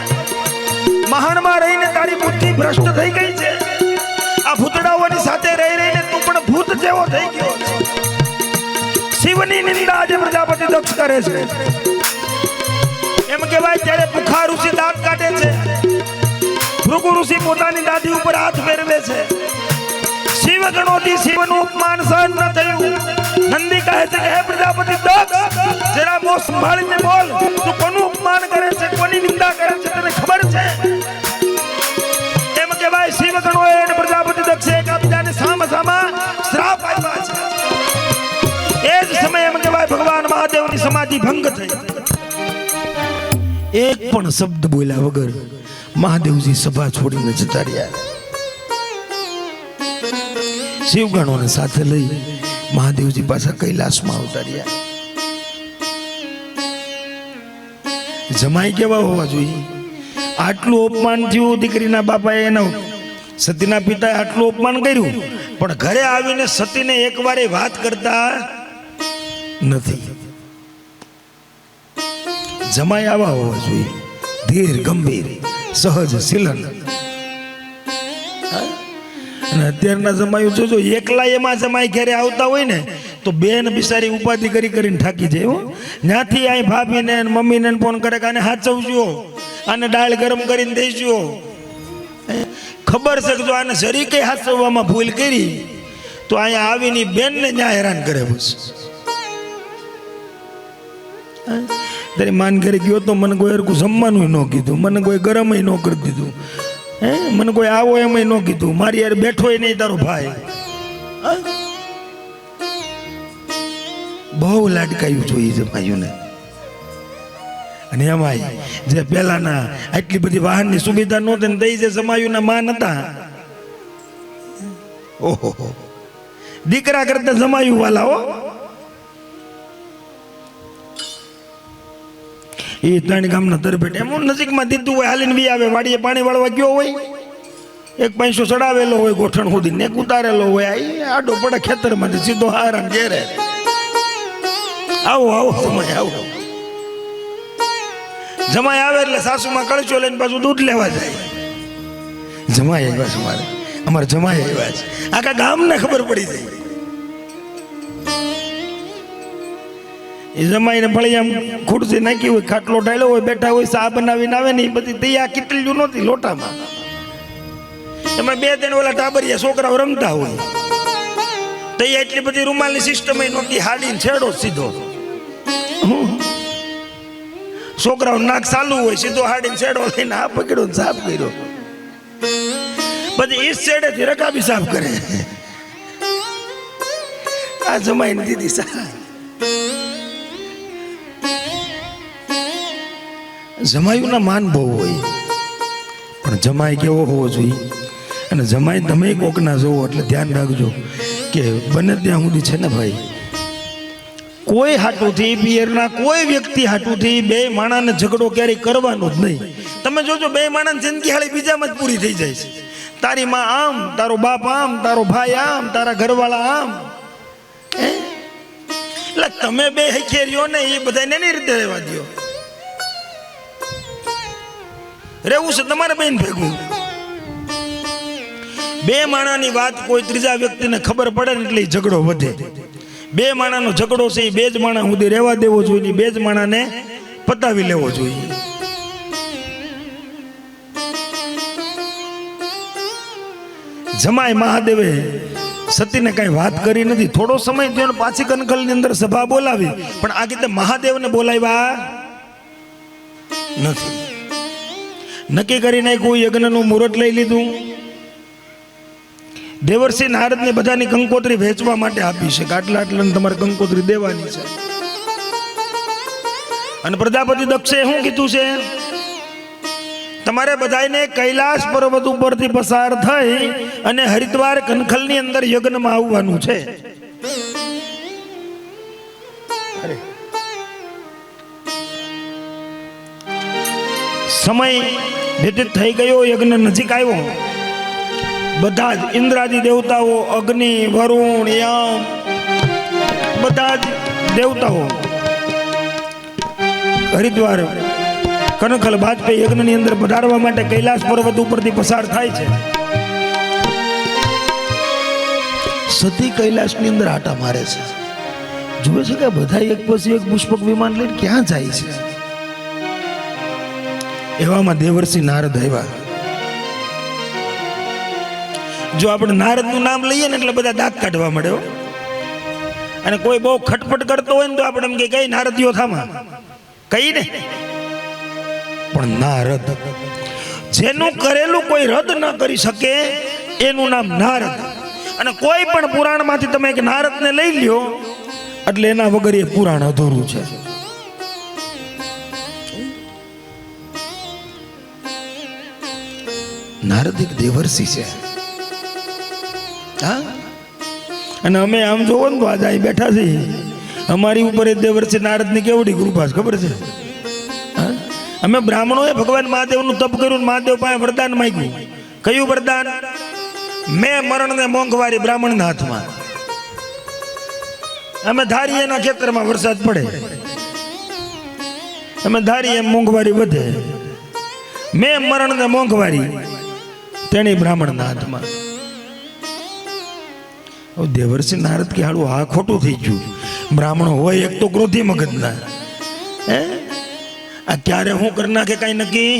મહાનમાં રહીને તારી બુદ્ધિ ભ્રષ્ટ થઈ ગઈ છે. આ ભૂતડાઓની સાથે રહી રહીને તું પણ ભૂત જેવો થઈ ગયો છે. શિવની નિંદા આજે પ્રજાપતિ દક્ષ કરે છે. એમ કહેવાય ત્યારે પુખા ઋષિ દાંત કાઢે છે, ભૃગુ ઋષિ પોતાની દાઢી ઉપર હાથ ફેરવે છે. શિવ ગણોથી શિવનું અપમાન સહન ન થયું. નંદી કહે છે કે હે પ્રજાપતિ દક્ષ, જરા મોં સંભાળીને બોલ, તું કોનું અપમાન કરે છે, કોની નિંદા કરે છે, તને ખબર છે? એમ કહેવાય શિવ ગણોએ અને પ્રજાપતિ દક્ષે એકબીજાને સામસામા શ્રાપ આપ્યા છે. એ જ સમયે એમ કહેવાય ભગવાન મહાદેવની સમાધિ ભંગ થઈ. એક પણ શબ્દ બોલ્યા વગર મહાદેવજી સભા છોડીને જતા રહ્યા. શિવગણોને સાથે લઈ મહાદેવજી પાછા કૈલાસમાં અવતર્યા. જમાઈ કેવા હોવા જોઈએ? આટલું અપમાન થયું દીકરીના બાપાએ, એના સતીના પિતાએ આટલું અપમાન કર્યું, પણ ઘરે આવીને સતીને એકવારે વાત કરતા નથી. જમાઈ આવા હોવા જોઈએ, ધીર ગંભીર, સહજ શીલન. અને અત્યારના જમાયું જોજો, એકલા એમાં જમાઈ ઘરે આવતા હોય ને તો બેન બિચારી ઉપાધિ કરીને થાકી જાય. હો, ત્યાંથી અહીં ભાભીને મમ્મીને ફોન કરે કે આને હાચવજો, આને દાળ ગરમ કરીને દઈજો. ખબર છે કે જો આને જરી કઈ હાચવવામાં ભૂલ કરી તો અહીંયા આવીને બેનને ત્યાં હેરાન કરે. બસ તારી માન ઘરે ગયો તો મને કોઈ હરકું જમવાનું ન કીધું, મને કોઈ ગરમ ન કરી દીધું, મને કોઈ આવો એમ ન કીધું, મારી યાર બેઠો નહીં તારો ભાઈ. બહુ લાડકાયું જોઈએ જમાયુંને. અને એમાંય જે પેલાના આટલી બધી વાહનની સુવિધા નહોતી ને દઈ જે જમાયુંના માન હતા, ઓહો, દીકરા કરતા જમાયું વાલા. હો, એ ત્રણ ગામના તરફેટ એમ નજીકમાં દીધું હોય, હાલીને બી આવે. વાડીએ પાણી વાળવા ગયો હોય, એક પૈસો ચડાવેલો હોય ગોઠણ સુધી, ને એક ઉતારેલો હોય, આડો પડે ખેતરમાંથી સીધો હારા ઘેરે. આવો આવો સમય આવો. જમાઈ આવે એટલે સાસુમાં કળશો લઈને પાછું દૂધ લેવા જાય. જમાઈ આવ્યા છે મારે, અમારે જમાઈ આવ્યા છે, આખા ગામને ખબર પડી જાય. એ જમાઈને ભળી આમ ખુરશી નાખી હોય, ખાટલો ઢાળ્યો હોય, બેઠા હોય, ચા બનાવીને આવે ને એ બધી તૈયાર કેટલી નહોતી લોટામાં. એમાં બે ત્રણ ઓલા ટાબરિયા છોકરાઓ રમતા હોય, તૈયાર એટલી બધી રૂમાલની સિસ્ટમ નહોતી, હાડીને છેડો સીધો. છોકરાઓ નાક ચાલુ હોય, સીધો હાડીને છેડો લઈને આ પકડ્યો સાફ કર્યો. પછી ઈ છેડેથી રકાબી સાફ કરે. આ જમાઈને દીધી સા. જમાયુંના માન બહુ હોય, પણ જમાઈ કેવો હોવો જોઈએ? અને જમાઈ તમે કોકના જોવો એટલે ધ્યાન રાખજો કે બને ત્યાં સુધી છે ને ભાઈ, કોઈ હાટુથી પિયરના કોઈ વ્યક્તિ હાટુથી બે માણાને ઝઘડો ક્યારેય કરવાનો જ નહીં. તમે જોજો બે માણાની જિંદગી હાળી બીજામાં જ પૂરી થઈ જાય છે. તારી માં આમ, તારો બાપ આમ, તારો ભાઈ આમ, તારા ઘરવાળા આમ. એટલે તમે બે હખે રહ્યો ને એ બધાને એની રીતે રહેવા દો. રહેવું છે તમારે બેન ભેગું. બે માણાની વાત કોઈ ત્રીજા વ્યક્તિને ખબર પડે ને એટલે ઝઘડો વધે. બે માણાનો ઝઘડો છે એ બે જ માણા સુધી રહેવા દેવો જોઈએ, બે જ માણાને પતાવી લેવો જોઈએ. જમાઈ મહાદેવે સતીને કઈ વાત કરી નથી. થોડો સમય થયો, પાછી કનખલની અંદર સભા બોલાવી, પણ આ રીતે મહાદેવને બોલાવ્યા નથી. નક્કી કરી નાખ્યું, યજ્ઞનું મુહૂર્ત લઈ લીધું. દેવર્ષિ નારદને બધાની કંકોત્રી વેચવા માટે આપી છે કે આટલા આટલા તમારે કંકોત્રી દેવાની છે. અને પ્રજાપતિ દક્ષે શું કીધું છે? તમારે બધાને કૈલાસ પર્વત ઉપરથી પસાર થઈ અને હરિદ્વાર કનખલની અંદર યજ્ઞમાં આવવાનું છે. સમય વ્યતીત થઈ ગયો, યજ્ઞ નજીક આવ્યો. બધા જ ઇન્દ્રાદિ દેવતાઓ, અગ્નિ, વરુણ, યમ, બધા જ દેવતાઓ હરિદ્વાર કનખલ બાજપેયી યજ્ઞની અંદર પધારવા માટે કૈલાસ પર્વત ઉપરથી પસાર થાય છે. સતી કૈલાસની અંદર આટા મારે છે. જુએ છે કે બધા એક પછી એક પુષ્પક વિમાન લઈને ક્યાં જાય છે. એવામાં દેવર્ષિ નારદ આવ્યા. જો આપણે નારદનું નામ લઈએ ને એટલે બધા દાંત કાઢવા મળ્યો. અને કોઈ બહુ ખટપટ કરતો હોય ને તો આપણે એમ કે કઈ નારદીઓ થામા કઈ ને. પણ નારદ, જેનું કરેલું કોઈ રદ ન કરી શકે એનું નામ નારદ. અને કોઈ પણ પુરાણમાંથી તમે એક નારદને લઈ લ્યો એટલે એના વગર એ પુરાણ અધૂરું છે. નારદ એક દેવર્ષિ છે. હા, અને અમે આમ જોવો ને તો આજે અહીં બેઠા છીએ, અમારી ઉપર એ દેવર્ષિ નારદની કેવડી કૃપા છે ખબર છે. હા, અમે બ્રાહ્મણોએ ભગવાન મહાદેવનું તપ કર્યું, મહાદેવ પાસે વરદાન માંગ્યું. કયું વરદાન? મેં મરણ ને મોંઘવારી બ્રાહ્મણના હાથમાં. અમે ધારીએ એના ખેતરમાં વરસાદ પડે, અમે ધારીએ એમ મોંઘવારી વધે. મેં મરણ ને મોંઘવારી તેની બ્રાહ્મણના હાથમાં. દેવર્ષિ નારદ કે હાલું આ ખોટું થઈ ગયું. બ્રાહ્મણો હોય એક તો ક્રોધી મગજના, હે આ ક્યારે હું કરી નાખે કઈ નક્કી.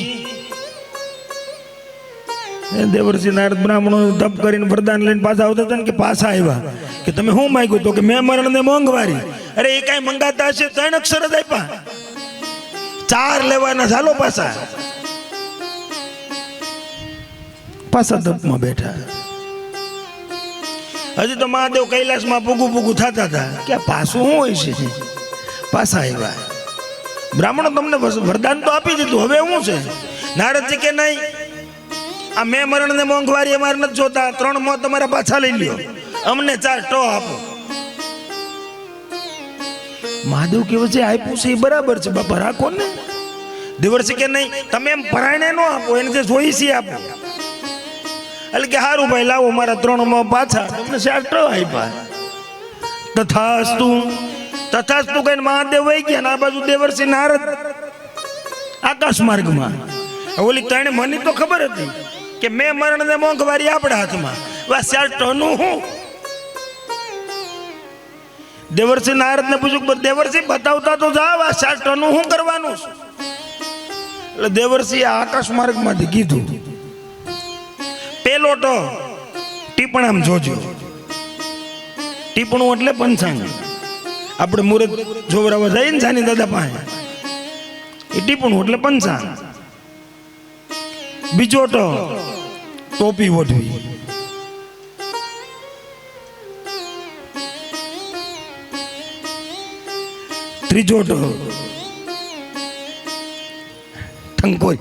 દેવર્ષિ નારદ બ્રાહ્મણો તપ કરીને વરદાન લઈને પાછા આવતા હતા ને કે પાછા આવ્યા કે તમે શું માંગ્યું? તો કે મેં મરણ ને મોંઘવારી. અરે એ કઈ મંગાતા હશે? 3 અક્ષર જ આપ્યા, 4 લેવાના. ચાલો પાછા તપમાં બેઠા. હજી તો મહાદેવ કૈલાસમાં પૂગું થતા હતા કે પાછું શું હોય છે. પાછા આવ્યા. બ્રાહ્મણો તમને વરદાન તો આપી દીધું, હવે શું છે? નારદજી કે નહીં, આ મેં મરણ ને મોંઘવારી અમારે નથી જોતા, 3 મોત તમારા પાછા લઈ લ્યો, અમને 4 ટો આપો. મહાદેવ કેવું છે આપ્યું છે એ બરાબર છે બાપા, રાખો ને. દેવર્ષિ કે નહીં, તમે એમ પરાયણે ન આપો, એને જે જોઈ છે આપો. એટલે કે હારું ભાઈ લાવો, મારા 3 માં પાછા તમને 4 ટો આપ્યા. તથાસ્તુ તથાસ્તુ કહીને મહાદેવ વહી ગયા. આ બાજુ દેવર્ષિ નારદ આકાશ માર્ગમાં. ઓલી તને મને તો ખબર હતી કે મેં મરણ ને મોંઘવારી આપણા હાથમાં, બસ 4 ટોનું હું. દેવર્ષિ નારદ ને પૂછ્યું, દેવર્ષિ બતાવતા તો જાવ, આ 4 ટોનું શું કરવાનું? એટલે દેવર્ષિ આકાશ માર્ગ માંથી કીધું, પેલો ટો ટીપણામ જોજો. ટીપણું એટલે પંચાંગ. આપણે મુહૂર્ત જોવરાવા જઈએ ને જાની દાદા પાસે, એ ટીપણું એટલે પંચાંગ. બીજો ટો ટોપી ઓઢવી. ત્રીજો ટો ટંકોરી.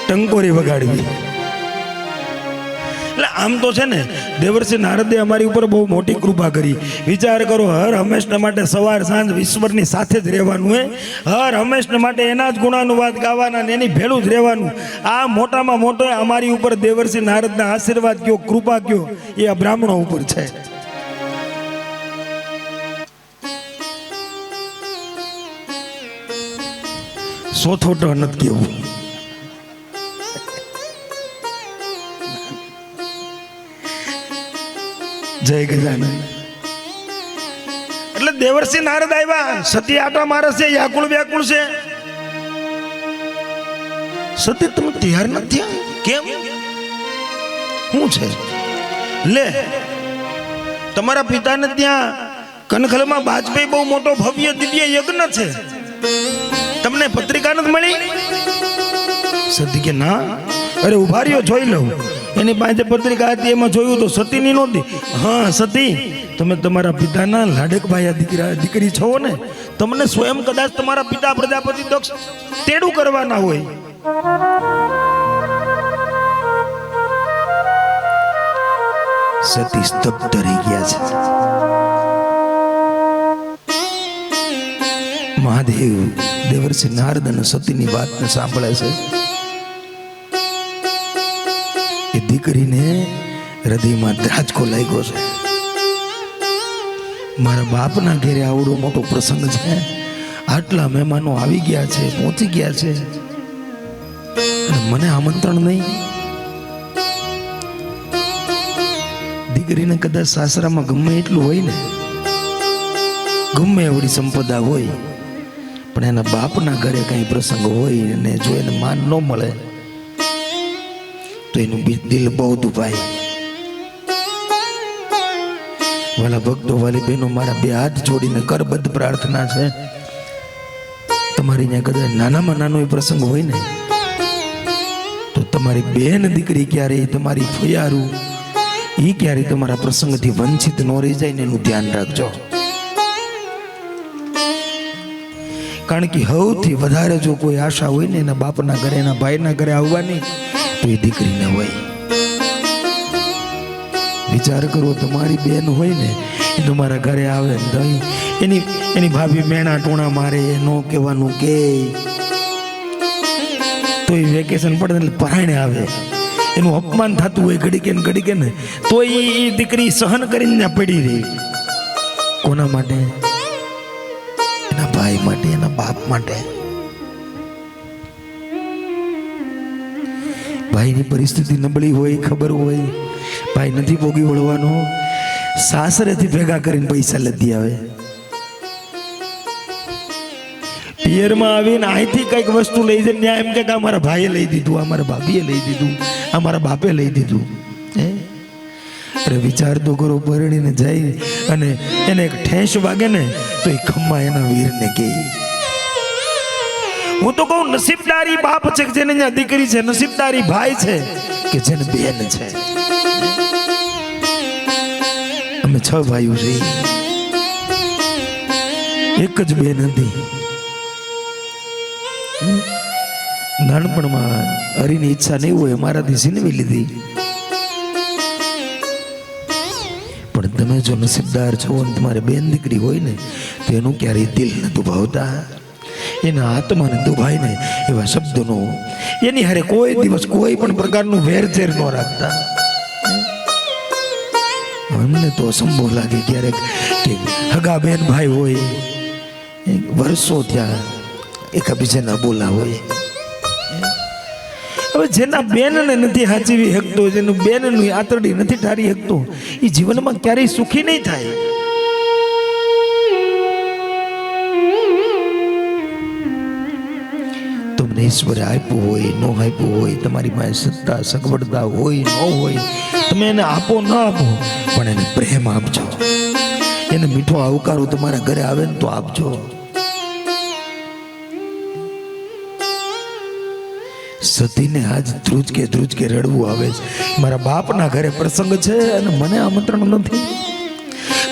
ટંકોરી વગાડવી. એટલે આમ તો છે ને દેવર્ષિ નારદે અમારી ઉપર બહુ મોટી કૃપા કરી. વિચાર કરો, હર હંમેશના માટે સવાર સાંજ ઈશ્વરની સાથે જ રહેવાનું હે. હર હંમેશના માટે એના જ ગુણાનુવાદ ગાવાના ને એની ભેળું જ રહેવાનું. આ મોટામાં મોટો અમારી ઉપર દેવર્ષિ નારદના આશીર્વાદ કયો, કૃપા કયો, એ આ બ્રાહ્મણો ઉપર છે. સોથોટો નથી કેવું. જય ગજાનન. એટલે દેવર્ષિ નારદ આવ્યા. સતી આટા મારે છે, વ્યાકુળ વ્યાકુળ છે. સતી તમે તૈયાર નથી થયા કેમ? શું છે? લે, તમારા પિતાને ત્યાં કનખલમાં બાજપેયી બહુ મોટો ભવ્ય દિવ્ય યજ્ઞ છે, તમને પત્રિકા નથી મળી? સતી કે ના. અરે ઉભા રહ્યો, જોઈ લઉં. એની પાસે પત્રિકા હતી, એમાં જોયું તો સતીની નહોતી. હા સતી, તમે તમારા પિતાના લાડકભાઈ દીકરી છો ને, તમને સ્વયં કદાચ તમારા પિતા પ્રજાપતિ દક્ષ તેડું કરવાના હોય. સતી સ્તબ્ધ રહી ગયા છે. દેવર્ષિ નારદ અને સતીની વાતને સાંભળે છે એ દીકરીને હૃદયમાં ધ્રાજકો લાગ્યો છે. મારા બાપના ઘેરે આવડો મોટો પ્રસંગ છે, આટલા મહેમાનો આવી ગયા છે, પહોંચી ગયા છે, અને મને આમંત્રણ નહીં. દીકરીને કદાચ સાસરામાં ગમે એટલું હોય ને, ગમે એવડી સંપદા હોય, પણ એના બાપના ઘરે કઈ પ્રસંગ હોય અને જો એને માન ન મળે તો એનું દિલ બહુ દુભાય. વાલા ભક્તો, વાલી બહેનો, મારા બે હાથ જોડીને કરબદ્ધ પ્રાર્થના છે, તમારી ત્યાં કદાચ નાનામાં નાનો એ પ્રસંગ હોય ને તો તમારી બેન દીકરી ક્યારેય, તમારી ફુયારું એ ક્યારેય તમારા પ્રસંગથી વંચિત ન રહી જાય ને એનું ધ્યાન રાખજો. કારણ કે સૌથી વધારે જો કોઈ આશા હોય ને એના બાપના ઘરે, એના ભાઈના ઘરે આવવાની, તો એ દીકરીને હોય. વિચાર કરો, તમારી બેન હોય ને એ તમારા ઘરે આવે ને તો એની ભાભી મેણા ટોણા મારે, નો કહેવાનું કે તો એ વેકેશન પડે એટલે પરાણે આવે, એનું અપમાન થતું હોય ઘડીકે ને તો એ દીકરી સહન કરીને પડી રહી. કોના માટે? એના ભાઈ માટે, એના બાપ માટે. ભાઈની પરિસ્થિતિ નબળી હોય, ખબર હોય, ભાઈ નથી ભોગી વળવાનો, સાસરેથી ભેગા કરીને પૈસા લધી આવે, પિયરમાં આવીને અહીંથી કઈક વસ્તુ લઈ જાય, ત્યાં એમ કે અમારા ભાઈએ લઈ દીધું, અમારા ભાભીએ લઈ દીધું, અમારા બાપે લઈ દીધું. અરે વિચાર તો કરો, પરણીને જાય અને એને એક ઠેસ વાગે ને તો એ ખમ્મા એના વીરને કહે. હું તો કહું, નસીબદારી બાપ છે કે જેને ત્યાં દીકરી છે, નસીબદારી ભાઈ છે કે જેને બેન છે. અમે 6 ભાઈઓ છીએ, એક જ બેન હતી. નાનપણમાં હરીની ઈચ્છા નહીં હોય મારાથી છીનવી લીધી, પણ તમે જો નસીબદાર છો ને તમારે બેન દીકરી હોય ને તો એનું ક્યારેય દિલ ન દુભાવતા, એના આત્માને દુભાય ને એવા શબ્દોનો એની હારે કોઈ દિવસ કોઈ પણ પ્રકારનું વેરઝેર ન રાખતા. અમને તો અસંભવ લાગે ક્યારેક કે હગા બેન ભાઈ હોય, વર્ષો ત્યાં એકબીજાના બોલા હોય. હવે જેના બેનને નથી હાચવી શકતો, જેનું બેનનું આતરડી નથી ઠારી શકતો, એ જીવનમાં ક્યારેય સુખી નહીં થાય. તમને ઈશ્વરે આપ્યું હોય, ન આપ્યું હોય, તમારી પાસે સત્તા સગવડતા હોય, ન હોય, તમે એને આપો ન આપો, પણ એને પ્રેમ આપજો, એને મીઠો આવકારો તમારા ઘરે આવે ને તો આપજો. સતીને આજ ધ્રુજકે રડવું આવે છે. મારા બાપના ઘરે પ્રસંગ છે અને મને આમંત્રણ નથી.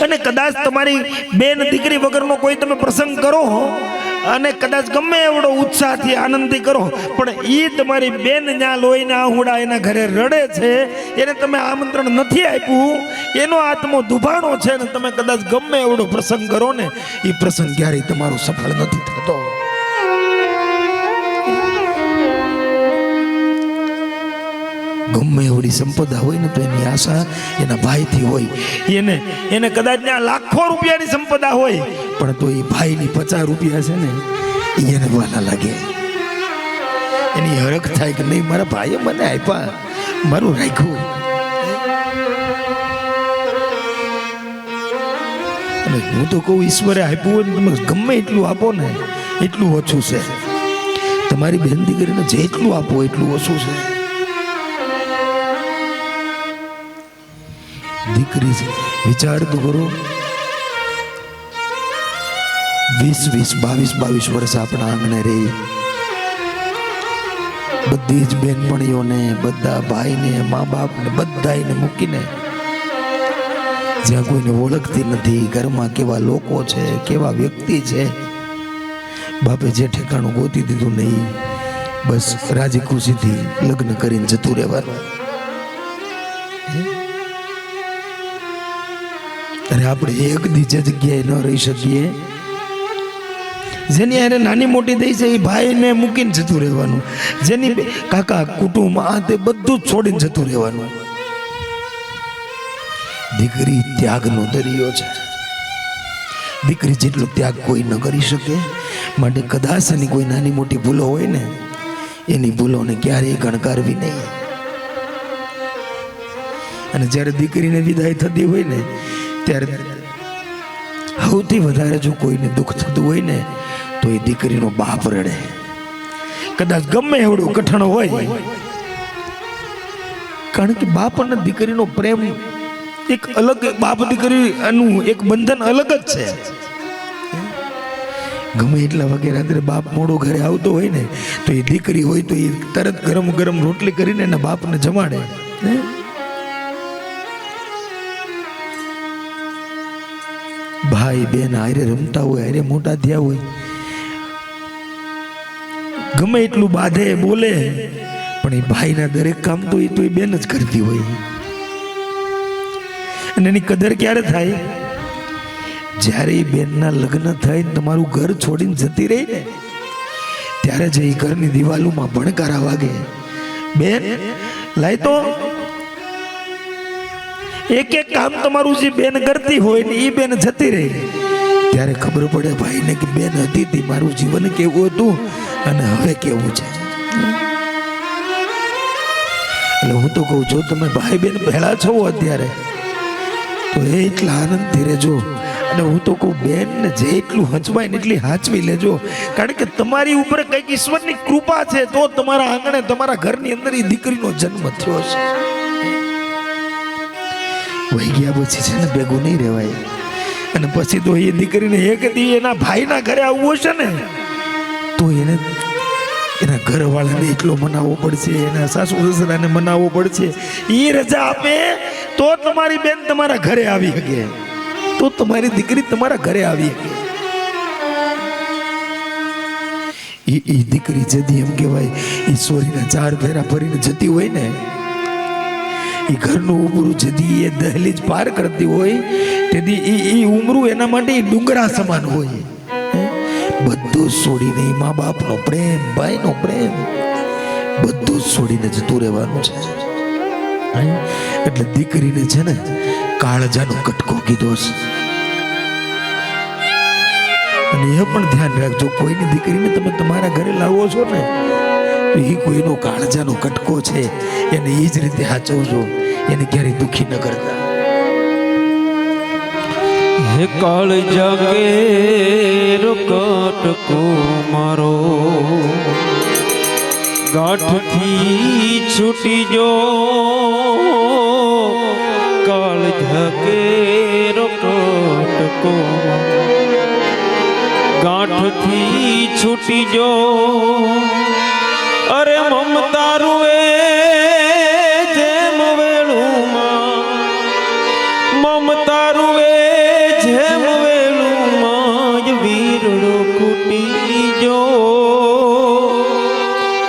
અને કદાચ તમારી બેન દીકરી વગરનો કોઈ તમે પ્રસંગ કરો અને કદાચ ગમે એવડો ઉત્સાહથી આનંદથી કરો, પણ એ તમારી બેન ત્યાં લોહીને આહુડા એના ઘરે રડે છે, એને તમે આમંત્રણ નથી આપ્યું, એનો આત્મો દુભાણો છે, ને તમે કદાચ ગમે એવડો પ્રસંગ કરો ને એ પ્રસંગ ક્યારેય તમારો સફળ નથી થતો. ગમે એવડી સંપદા હોય ને તો એની આશા એના ભાઈથી હોય. એને કદાચ ત્યાં લાખો રૂપિયાની સંપદા હોય, પણ તો એ ભાઈની 50 રૂપિયા છે ને એને વાલા લાગે. એની હરખ થાય કે નહીં, મારા ભાઈએ મને આપ્યા, મારું રાખ્યું. અને હું તો કહું, ઈશ્વરે આપ્યું હોય ને તમે ગમે એટલું આપો ને એટલું ઓછું છે. તમારી બેન દીકરીને જેટલું આપો એટલું ઓછું છે. દીકરી વિચાર તો કરો, 20-22 વર્ષ આપણા આંગણે રહી, બધી જ બેનપણીઓને, બધા ભાઈને, મા બાપને બધાને મૂકીને જ્યાં કોઈને ઓળખતી નથી, ઘરમાં કેવા લોકો છે, કેવા વ્યક્તિ છે, બાપે જે ઠેકાણું ગોતી દીધું નહીં, બસ રાજી ખુશીથી લગ્ન કરીને જતું રહેવાનું. અને આપણે એક બીજા જગ્યાએ ન રહી શકીએ જેની હારે નાની મોટી થઈ છે એ ભાઈને મૂકીને જતું રહેવાનું, જેની કાકા કુટુંબ આ તે બધું જ છોડીને જતું રહેવાનું. દીકરી ત્યાગનો દરિયો છે. દીકરી જેટલો ત્યાગ કોઈ ન કરી શકે. માટે કદાચ એની કોઈ નાની મોટી ભૂલો હોય ને, એની ભૂલોને ક્યારેય ગણકારવી નહીં. અને જ્યારે દીકરીને વિદાય થતી હોય ને ત્યારે સૌથી વધારે જો કોઈને દુઃખ થતું હોય ને તો એ દીકરીનો બાપ રડે. કદાચ ગમે એવડું કઠણ હોય, કારણ કે બાપ અને દીકરીનો પ્રેમ એક અલગ, બાપ દીકરીનું એક બંધન અલગ જ છે. ગમે એટલા વાગે રાત્રે બાપ મોડો ઘરે આવતો હોય ને તો એ દીકરી હોય તો એ તરત ગરમ ગરમ રોટલી કરીને એના બાપને જમાડે. ભાઈ બેન હારે રમતા હોય, હારે મોટા થયા હોય, ગમે એટલું બાધે બોલે પણ એ ભાઈના દરેક કામ તો એ બેન જ કરતી હોય. અને એની કદર ક્યારે થાય? જ્યારે એ બેનના લગ્ન થઈને તમારું ઘર છોડીને જતી રહી ને ત્યારે જ એ ઘરની દિવાલોમાં ભણકારા વાગે. બેન લાય તો એક એક કામ તમારું જે બેન કરતી હોય ને એ બેન જતી રહી ત્યારે ખબર પડે ભાઈને કે બેન હતી તી, મારું જીવન કેવું હતું અને હવે કેવું છે. એટલે હું તો કહું, જો તમે ભાઈ બેન ભેળા છો અત્યારે તો એટલા આનંદથી રહેજો. અને હું તો કહું, બેન ને જેટલું હંચવાય ને એટલી હાચવી લેજો, કારણ કે તમારી ઉપર કંઈક ઈશ્વરની કૃપા છે તો તમારા આંગણે, તમારા ઘરની અંદર એ દીકરીનો જન્મ થયો છે. વહી ગયા પછી છે ને ભેગું નહીં રહેવાય. અને પછી તો એ દીકરીને એક દી એના ભાઈના ઘરે આવવું હશે ને તો એને એના ઘરવાળાને એટલો મનાવવો પડશે, એના સાસુ સસરાને મનાવવો પડશે. એ રજા આપે તો તમારી બેન તમારા ઘરે આવી શકે, તો તમારી દીકરી તમારા ઘરે આવી શકે. એ દીકરી જતી એમ કહેવાય એ સોરીના 4 ફેરા ફરીને જતી હોય ને, એ ઘરનું ઉમરું જદી એ દહલીજ પાર કરતી હોય તેથી એ ઉમરું એના માટે ડુંગરા સમાન હોય. બધું છોડીને મા બાપનો પ્રેમ, ભાઈનો પ્રેમ બધું છોડીને જતું રહેવાનું છે. એટલે દીકરીને છે ને કાળજાનો કટકો કીધો છે. અને એ પણ ધ્યાન રાખજો, કોઈની દીકરીને તમે તમારા ઘરે લાવો છો ને તો એ કોઈનો કાળજાનો કટકો છે, એને એ જ રીતે સાચવજો, એને ક્યારેય દુઃખી ન કરતા. હે કાળજા કેરો કટકો મારો, ગાંઠથી છૂટી જો. કાળજા કેરો કટકો ગાંઠથી છૂટી જો. અરે મમતા રૂએ જેમ વેલુમાં, મમતા રૂએ જેમ વેલુમાં વીરડો કૂટી જો.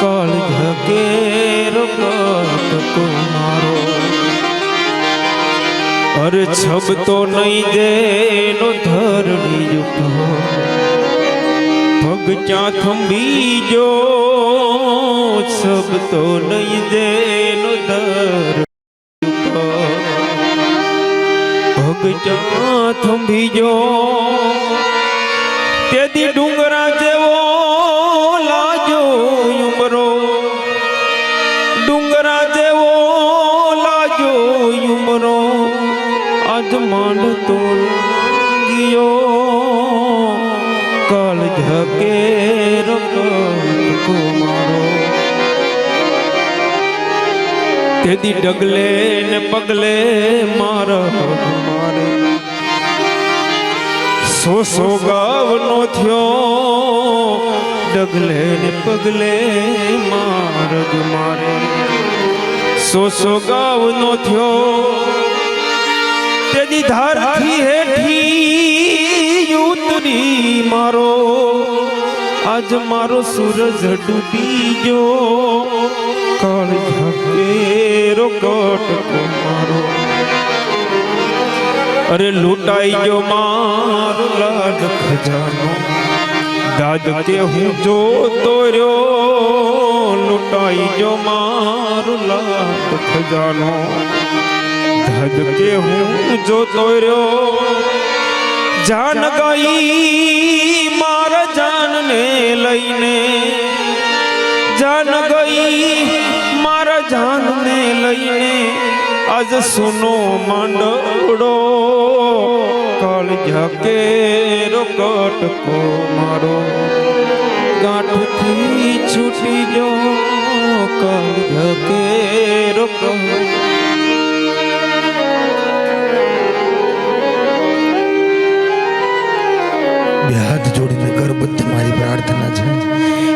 કાળજા કેરો કટકો મારો, અરે છબ તો નહીં દેનો ધરણી ઉઠો. પગ ક્યાં થંભી જો, સબ તો નહીં દેનો દર. પગ ક્યાં થંભી જો, તેથી ડુંગરા જેવો લાજો ઉમરો. ડુંગરા જેવો લાજો ઉમરો, આજ માંડતો ગયો. કાળજા કેરો કટકો મારો, તેથી ડગલે ને પગલે મારા મારે. 100 ગાવનો થયો, ડગલે ને પગલે મારગ મારે. 100 ગાવનો થયો, તેની ધારથી હેઠી ઉતરી મારો. આજ મારો સૂરજ ડૂબી જો. કાળજા કેરો કટકો મારો, અરે લૂંટાઈ ગયો મારો લાડ ખજાનો. દાદ કે હું જોતો રહ્યો લૂંટાઈ જો મારું લાખ ખજાનો દાદ કે હું જોતો રહ્યો જાન ગઈ મારા જાનને લઈને જાન ગઈ મારા જાનને લઈને આજ સુનો માંડવડો કાળ ઝાકે રોકટકો મારો ગાંઠથી છૂટી જો કાળ ઝાકે રોકટકો બે હાથ જોડીને ગર્ભવત મારી પ્રાર્થના છે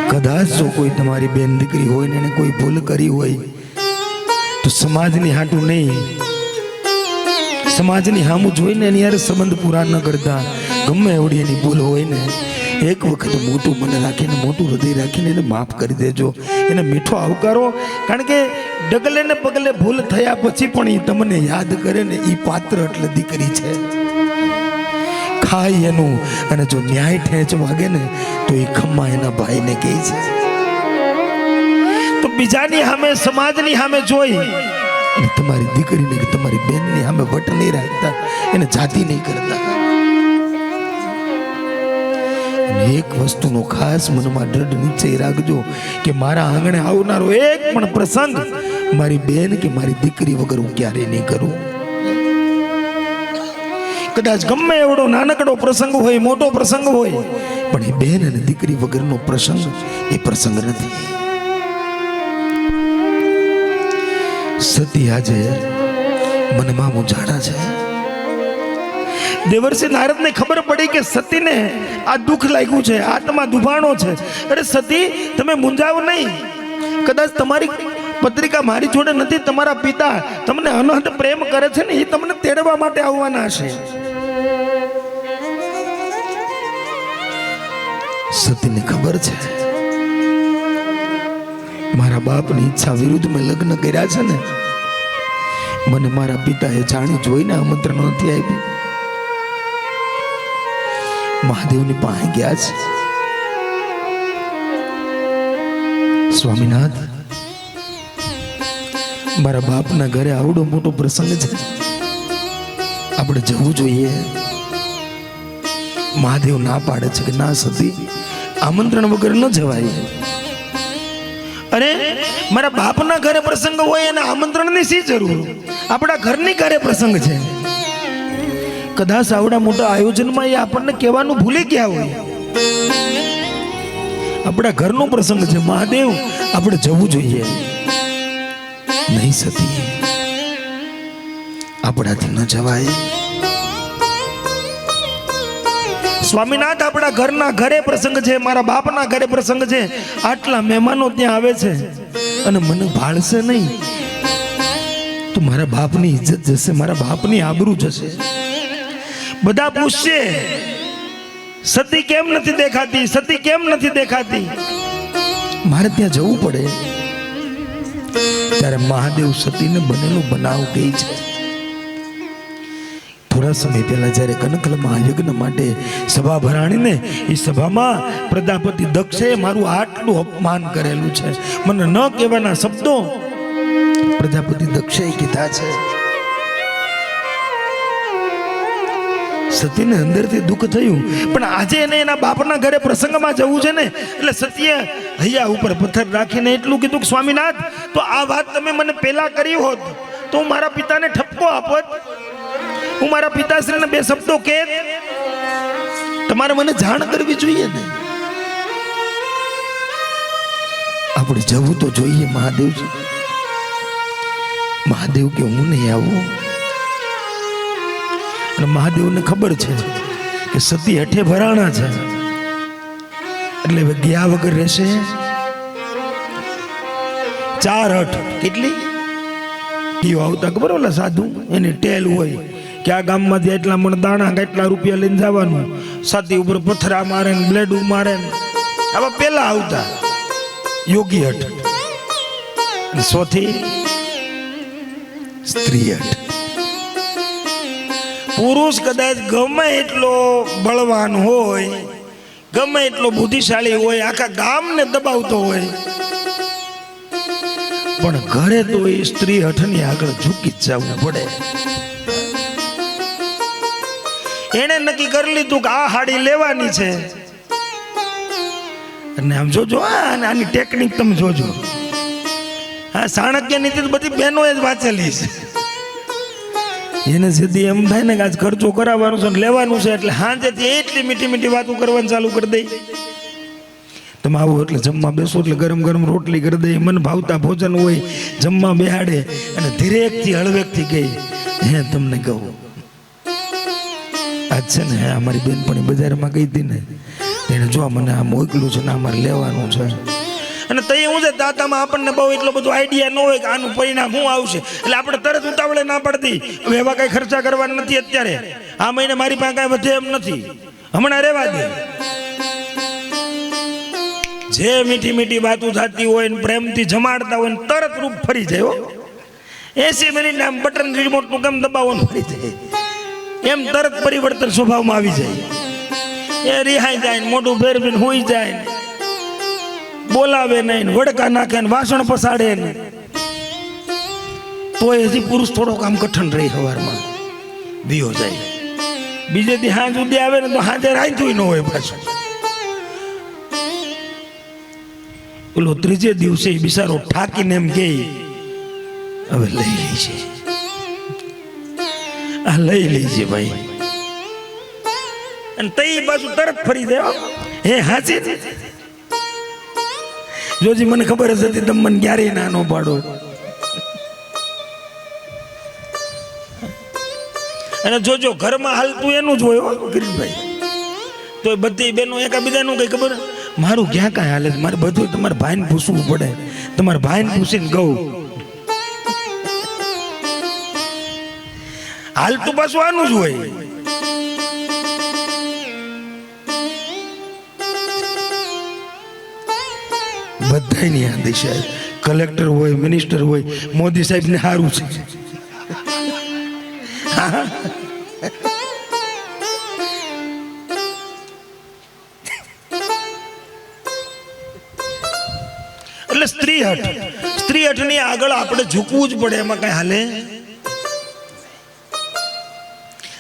કદાચ જો કોઈ તમારી બેન દીકરી હોય ને એને કોઈ ભૂલ કરી હોય તો સમાજની હાટું નહીં સમાજની હામું જોઈને એની યાર સંબંધ પૂરા ન કરતા ગમે એવડી એની ભૂલ હોય ને એક વખત મોટું મને રાખીને મોટું હૃદય રાખીને એને માફ કરી દેજો એને મીઠો આવકારો કારણ કે ડગલે ને પગલે ભૂલ થયા પછી પણ એ તમને યાદ કરે ને એ પાત્ર એટલે દીકરી છે ખાય એનું અને જો ન્યાય ઠેંચ વાગે ને તો એ ખમ્મા એના ભાઈને કહે છે તો બીજાની સામે સમાજની સામે જોઈ અને તમારી દીકરીને કે તમારી બેનની સામે વટ નહીં રાખતા એને જાતિ નહીં કરતા અને એક વસ્તુનો ખાસ મનમાં દ્રઢ નિશ્ચય રાખજો કે મારા આંગણે આવનારો એક પણ પ્રસંગ મારી બેન કે મારી દીકરી વગર હું ક્યારેય નહીં કરું કદાચ ગમે એવડો નાનકડો પ્રસંગ હોય મોટો પ્રસંગ હોય પણ એ બેન અને દીકરી વગરનો પ્રસંગ એ પ્રસંગ નથી સતી આજે મનમાં મૂંઝાણા છે દેવર્ષિ નારદને ખબર પડી કે સતીને આ દુઃખ લાગ્યું છે આત્મા દુભાણો છે અરે સતી તમે મૂંઝાવ નહીં કદાચ તમારી પત્રિકા મારી જોડે નથી તમારા પિતા તમને અનહદ પ્રેમ કરે છે ને એ તમને તેડવા માટે આવવાના છે સતીને ખબર છે મારા બાપની ઈચ્છા વિરુદ્ધ મેં લગ્ન કર્યા છે ને મને મારા પિતાએ જાણી જોઈને આમંત્રણ નથી આપ્યું મહાદેવની પાસે ગયા છે સ્વામીનાથ મારા બાપના ઘરે આવડો મોટો પ્રસંગ છે આપણે જવું જોઈએ મહાદેવ ના પાડે છે કે ના સતી આમંત્રણ વગર ન જવાય અરે મારા બાપના ઘરે પ્રસંગ હોય એને આમંત્રણની શી જરૂર આપણા ઘરની ઘરે પ્રસંગ છે કદાચ આવડા મોટા આયોજનમાં એ આપણને કહેવાનું ભૂલી ગયા હોય આપણા ઘરનો પ્રસંગ છે મહાદેવ આપણે જવું જોઈએ નહીં સતી આપણાથી ન જવાય સ્વામીનાથ આપણા ઘરના ઘરે પ્રસંગ છે મારા બાપના ઘરે પ્રસંગ છે આટલા મહેમાનો ત્યાં આવે છે અને મને ભાળશે નહીં તો મારા બાપની ઇજ્જત જશે મારા બાપની આબરૂ જશે બધા પૂછશે સતી કેમ નથી દેખાતી સતી કેમ નથી દેખાતી મારે ત્યાં જવું પડે ત્યારે મહાદેવ સતીને બનેલો બનાવ કહે છે થોડા સમય પહેલા જ્યારે કનકલમાં યજ્ઞ માટે સભા ભરાણીને એ સભામાં પ્રજાપતિ દક્ષે મારું આટલું અપમાન કરેલું છે મને ન કહેવાના શબ્દો પ્રજાપતિ દક્ષે કીધા છે સતીને અંદરથી દુઃખ થયું પણ આજે એને એના બાપના ઘરે પ્રસંગમાં જવું છે ને એટલે સતીએ હૈયા ઉપર પથ્થર રાખીને એટલું કીધું કે સ્વામીનાથ તો આ વાત તમે મને પહેલા કરી હોત તો હું મારા પિતાને ઠપકો આપત હું મારા પિતાશ્રીને બે શબ્દો કે તમારે મને જાણ કરવી જોઈએ ને આપણે જવું તો જોઈએ મહાદેવજી મહાદેવ કે હું નહીં આવું અને મહાદેવને ખબર છે કે સતી હેઠે ભરાણા છે એટલે હવે ગયા વગર રહેશે 4 હઠ કેટલી કયો આવતા ખબર ઓલા સાધુ એની ટેલ હોય કે આ ગામમાંથી એટલા મણ દાણા કેટલા રૂપિયા લઈને જવાનું સાથી ઉપર પથરા મારે ને બ્લેડ મારે ને આવા પેલા આવતા યોગી હઠ સોથી સ્ત્રી હઠ પુરુષ કદાચ ગમે એટલો બળવાન હોય ગમે એટલો બુદ્ધિશાળી હોય, આખા ગામને દબાવતો હોય, પણ ઘરે તો એ સ્ત્રી હઠની આગળ ઝૂકી જ જવું પડે. એને નક્કી કરી લીધું કે આ હાડી લેવાની છે. અને આમ જોજો, આની ટેકનિક તમે જોજો. હા, ચાણક્ય નીતિ બધી બહેનોએ જ વાંચેલી છે. એને સીધી એમ થાય ને કે આજ ખર્ચો કરાવવાનો છે, લેવાનું છે, એટલે હાંજેથી એટલી મીઠી મીઠી વાતો કરવાની ચાલુ કરી દઈ. તમે આવો એટલે જમવા બેસો એટલે ગરમ ગરમ રોટલી કરી દઈ, મન ભાવતા ભોજન હોય, જમવા બેહાડે, અને ધીરેકથી હળવેકથી ગઈ, હે તમને કહું, આજ છે ને અમારી બેનપણી બજારમાં ગઈ હતી ને, એને જો મને આ મોકલું છે ને અમારે લેવાનું છે. અને તઈ હું છે દાતામાં આપણને બહુ એટલો બધો આઈડિયા ન હોય કે આનું પરિણામ શું આવશે, એટલે આપણે તરત ઉતાવળે ના પડતી. હવે એવા કઈ ખર્ચા કરવાના નથી અત્યારે, આ મહિને મારી પાસે કાંઈ વધે એમ નથી, હમણાં રહેવા દે. જે મીઠી મીઠી વાતો થતી હોય ને પ્રેમથી જમાડતા હોય ને તરત રૂપ ફરી જાય. 80 મિનિટ આમ બટન રિમોટનું કેમ દબાવવાનું ફરી જાય, એમ તરત પરિવર્તન સ્વભાવમાં આવી જાય. એ રિહાઈ જાય ને મોઢું ફેરવીને હોઈ જાય ને બોલાવે નહીં, વડકા નાખે ને વાસણ પસાડે ને, તો હજી પુરુષ થોડો કામ કઠણ રહી, સવારમાં બીયો જાય. બીજે દી હાંજ સુધી આવે ને તો હાજે રાંધ્યું ન હોય પાછું. પેલો ત્રીજે દિવસે બિચારો ઠાકીને એમ કે હવે લઈ લેજે, આ લઈ લેજે ભાઈ. અને તઈ બાજુ તરત ફરી જાય, હે હાચી જોજી, મને ખબર જ હતી તમે મને ક્યારેય ના ન પાડો. અને જોજો ઘરમાં હાલતું એનું જ હોય ગિરીશભાઈ, તો બધી બેનો એકાબીજાનું કઈ ખબર, મારું ક્યાં કાંઈ હાલે, મારે બધું તમારે ભાઈને પૂછવું પડે, તમારે ભાઈને પૂછીને કહું. હાલતું પાછું આનું જ હોય. બધાની આ દિશા, કલેક્ટર હોય, મિનિસ્ટર હોય, મોદી સાહેબ ને સારું છે. એટલે સ્ત્રી હઠની આગળ આપણે ઝૂકવું જ પડે, એમાં કઈ હાલે.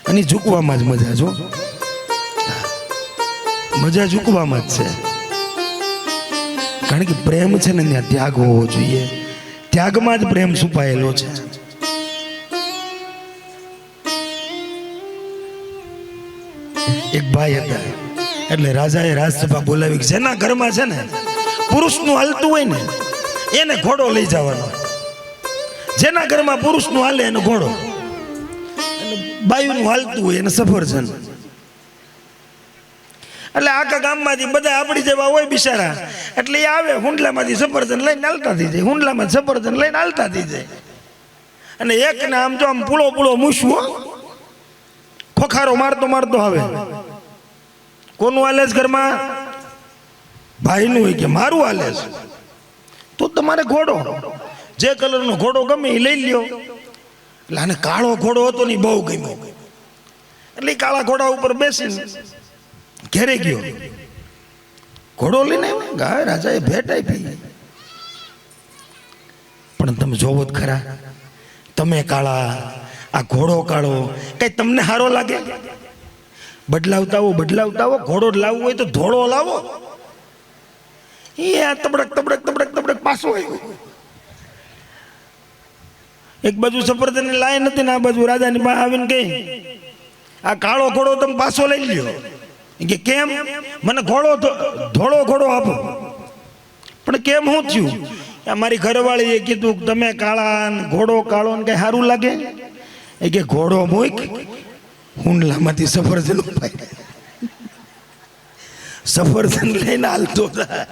અને ઝૂકવામાં જ મજા, જો મજા ઝૂકવામાં જ છે. કારણ કે પ્રેમ છે ને ત્યાં ત્યાગ હોવો જોઈએ, ત્યાગમાં જ પ્રેમ છુપાયેલો છે. એક ભાઈ હતા, એટલે રાજાએ રાજસભા બોલાવી, જેના ઘરમાં છે ને પુરુષનું હાલતું હોય ને એને ઘોડો લઈ જવાનો, જેના ઘરમાં પુરુષનું હાલે એને ઘોડો, બાયુનું હાલતું હોય એને સફરજન. એટલે આખા ગામમાંથી બધા આપણી જેવા હોય બિચારા, એટલે એ આવે હુંડલામાંથી સફરજન લઈને હાલતા થઈ જાય, હુંડલામાં સફરજન લઈને હાલતા થઈ જાય. અને એક ને આમ જો આમ પૂળો પૂળો મૂછવો, ખોખારો મારતો મારતો આવે. કોનું હાલે છે ઘરમાં? ભાઈનું હોય કે મારું હાલે છે, તો તમારે ઘોડો, જે કલરનો ઘોડો ગમે એ લઈ લ્યો. એટલે આને કાળો ઘોડો હતો ને બહુ ગમ્યો, એટલે કાળા ઘોડા ઉપર બેસીને ઘેરે ગયો, ઘોડો લઈને આવ્યો. ગાય રાજાએ ભેટ આપી. પણ તમે જોવો જ ખરા, તમે કાળા, આ ઘોડો કાળો, કઈ તમને સારો લાગે? બદલાવતા હો, ઘોડો લાવવો હોય તો ધોળો લાવો. એ આ તબડક તબડક તબડક તબડક પાછો આવ્યો. એક બાજુ સફરજનની લાઈન હતી ને આ બાજુ રાજાની પાસે આવીને કહી, આ કાળો ઘોડો તમે પાછો લઈ લ્યો. કે કેમ? મને ધોળો ઘોડો આપો. પણ કેમ શું થયું? મારી ઘરવાળીએ કીધું તમે કાળા ઘોડો કાળો ને કઈ સારું લાગે? એ કે ઘોડો મૂક, હુંડલામાંથી સફરજન ઉપાય. સફરજન લઈને હાલતો હતા.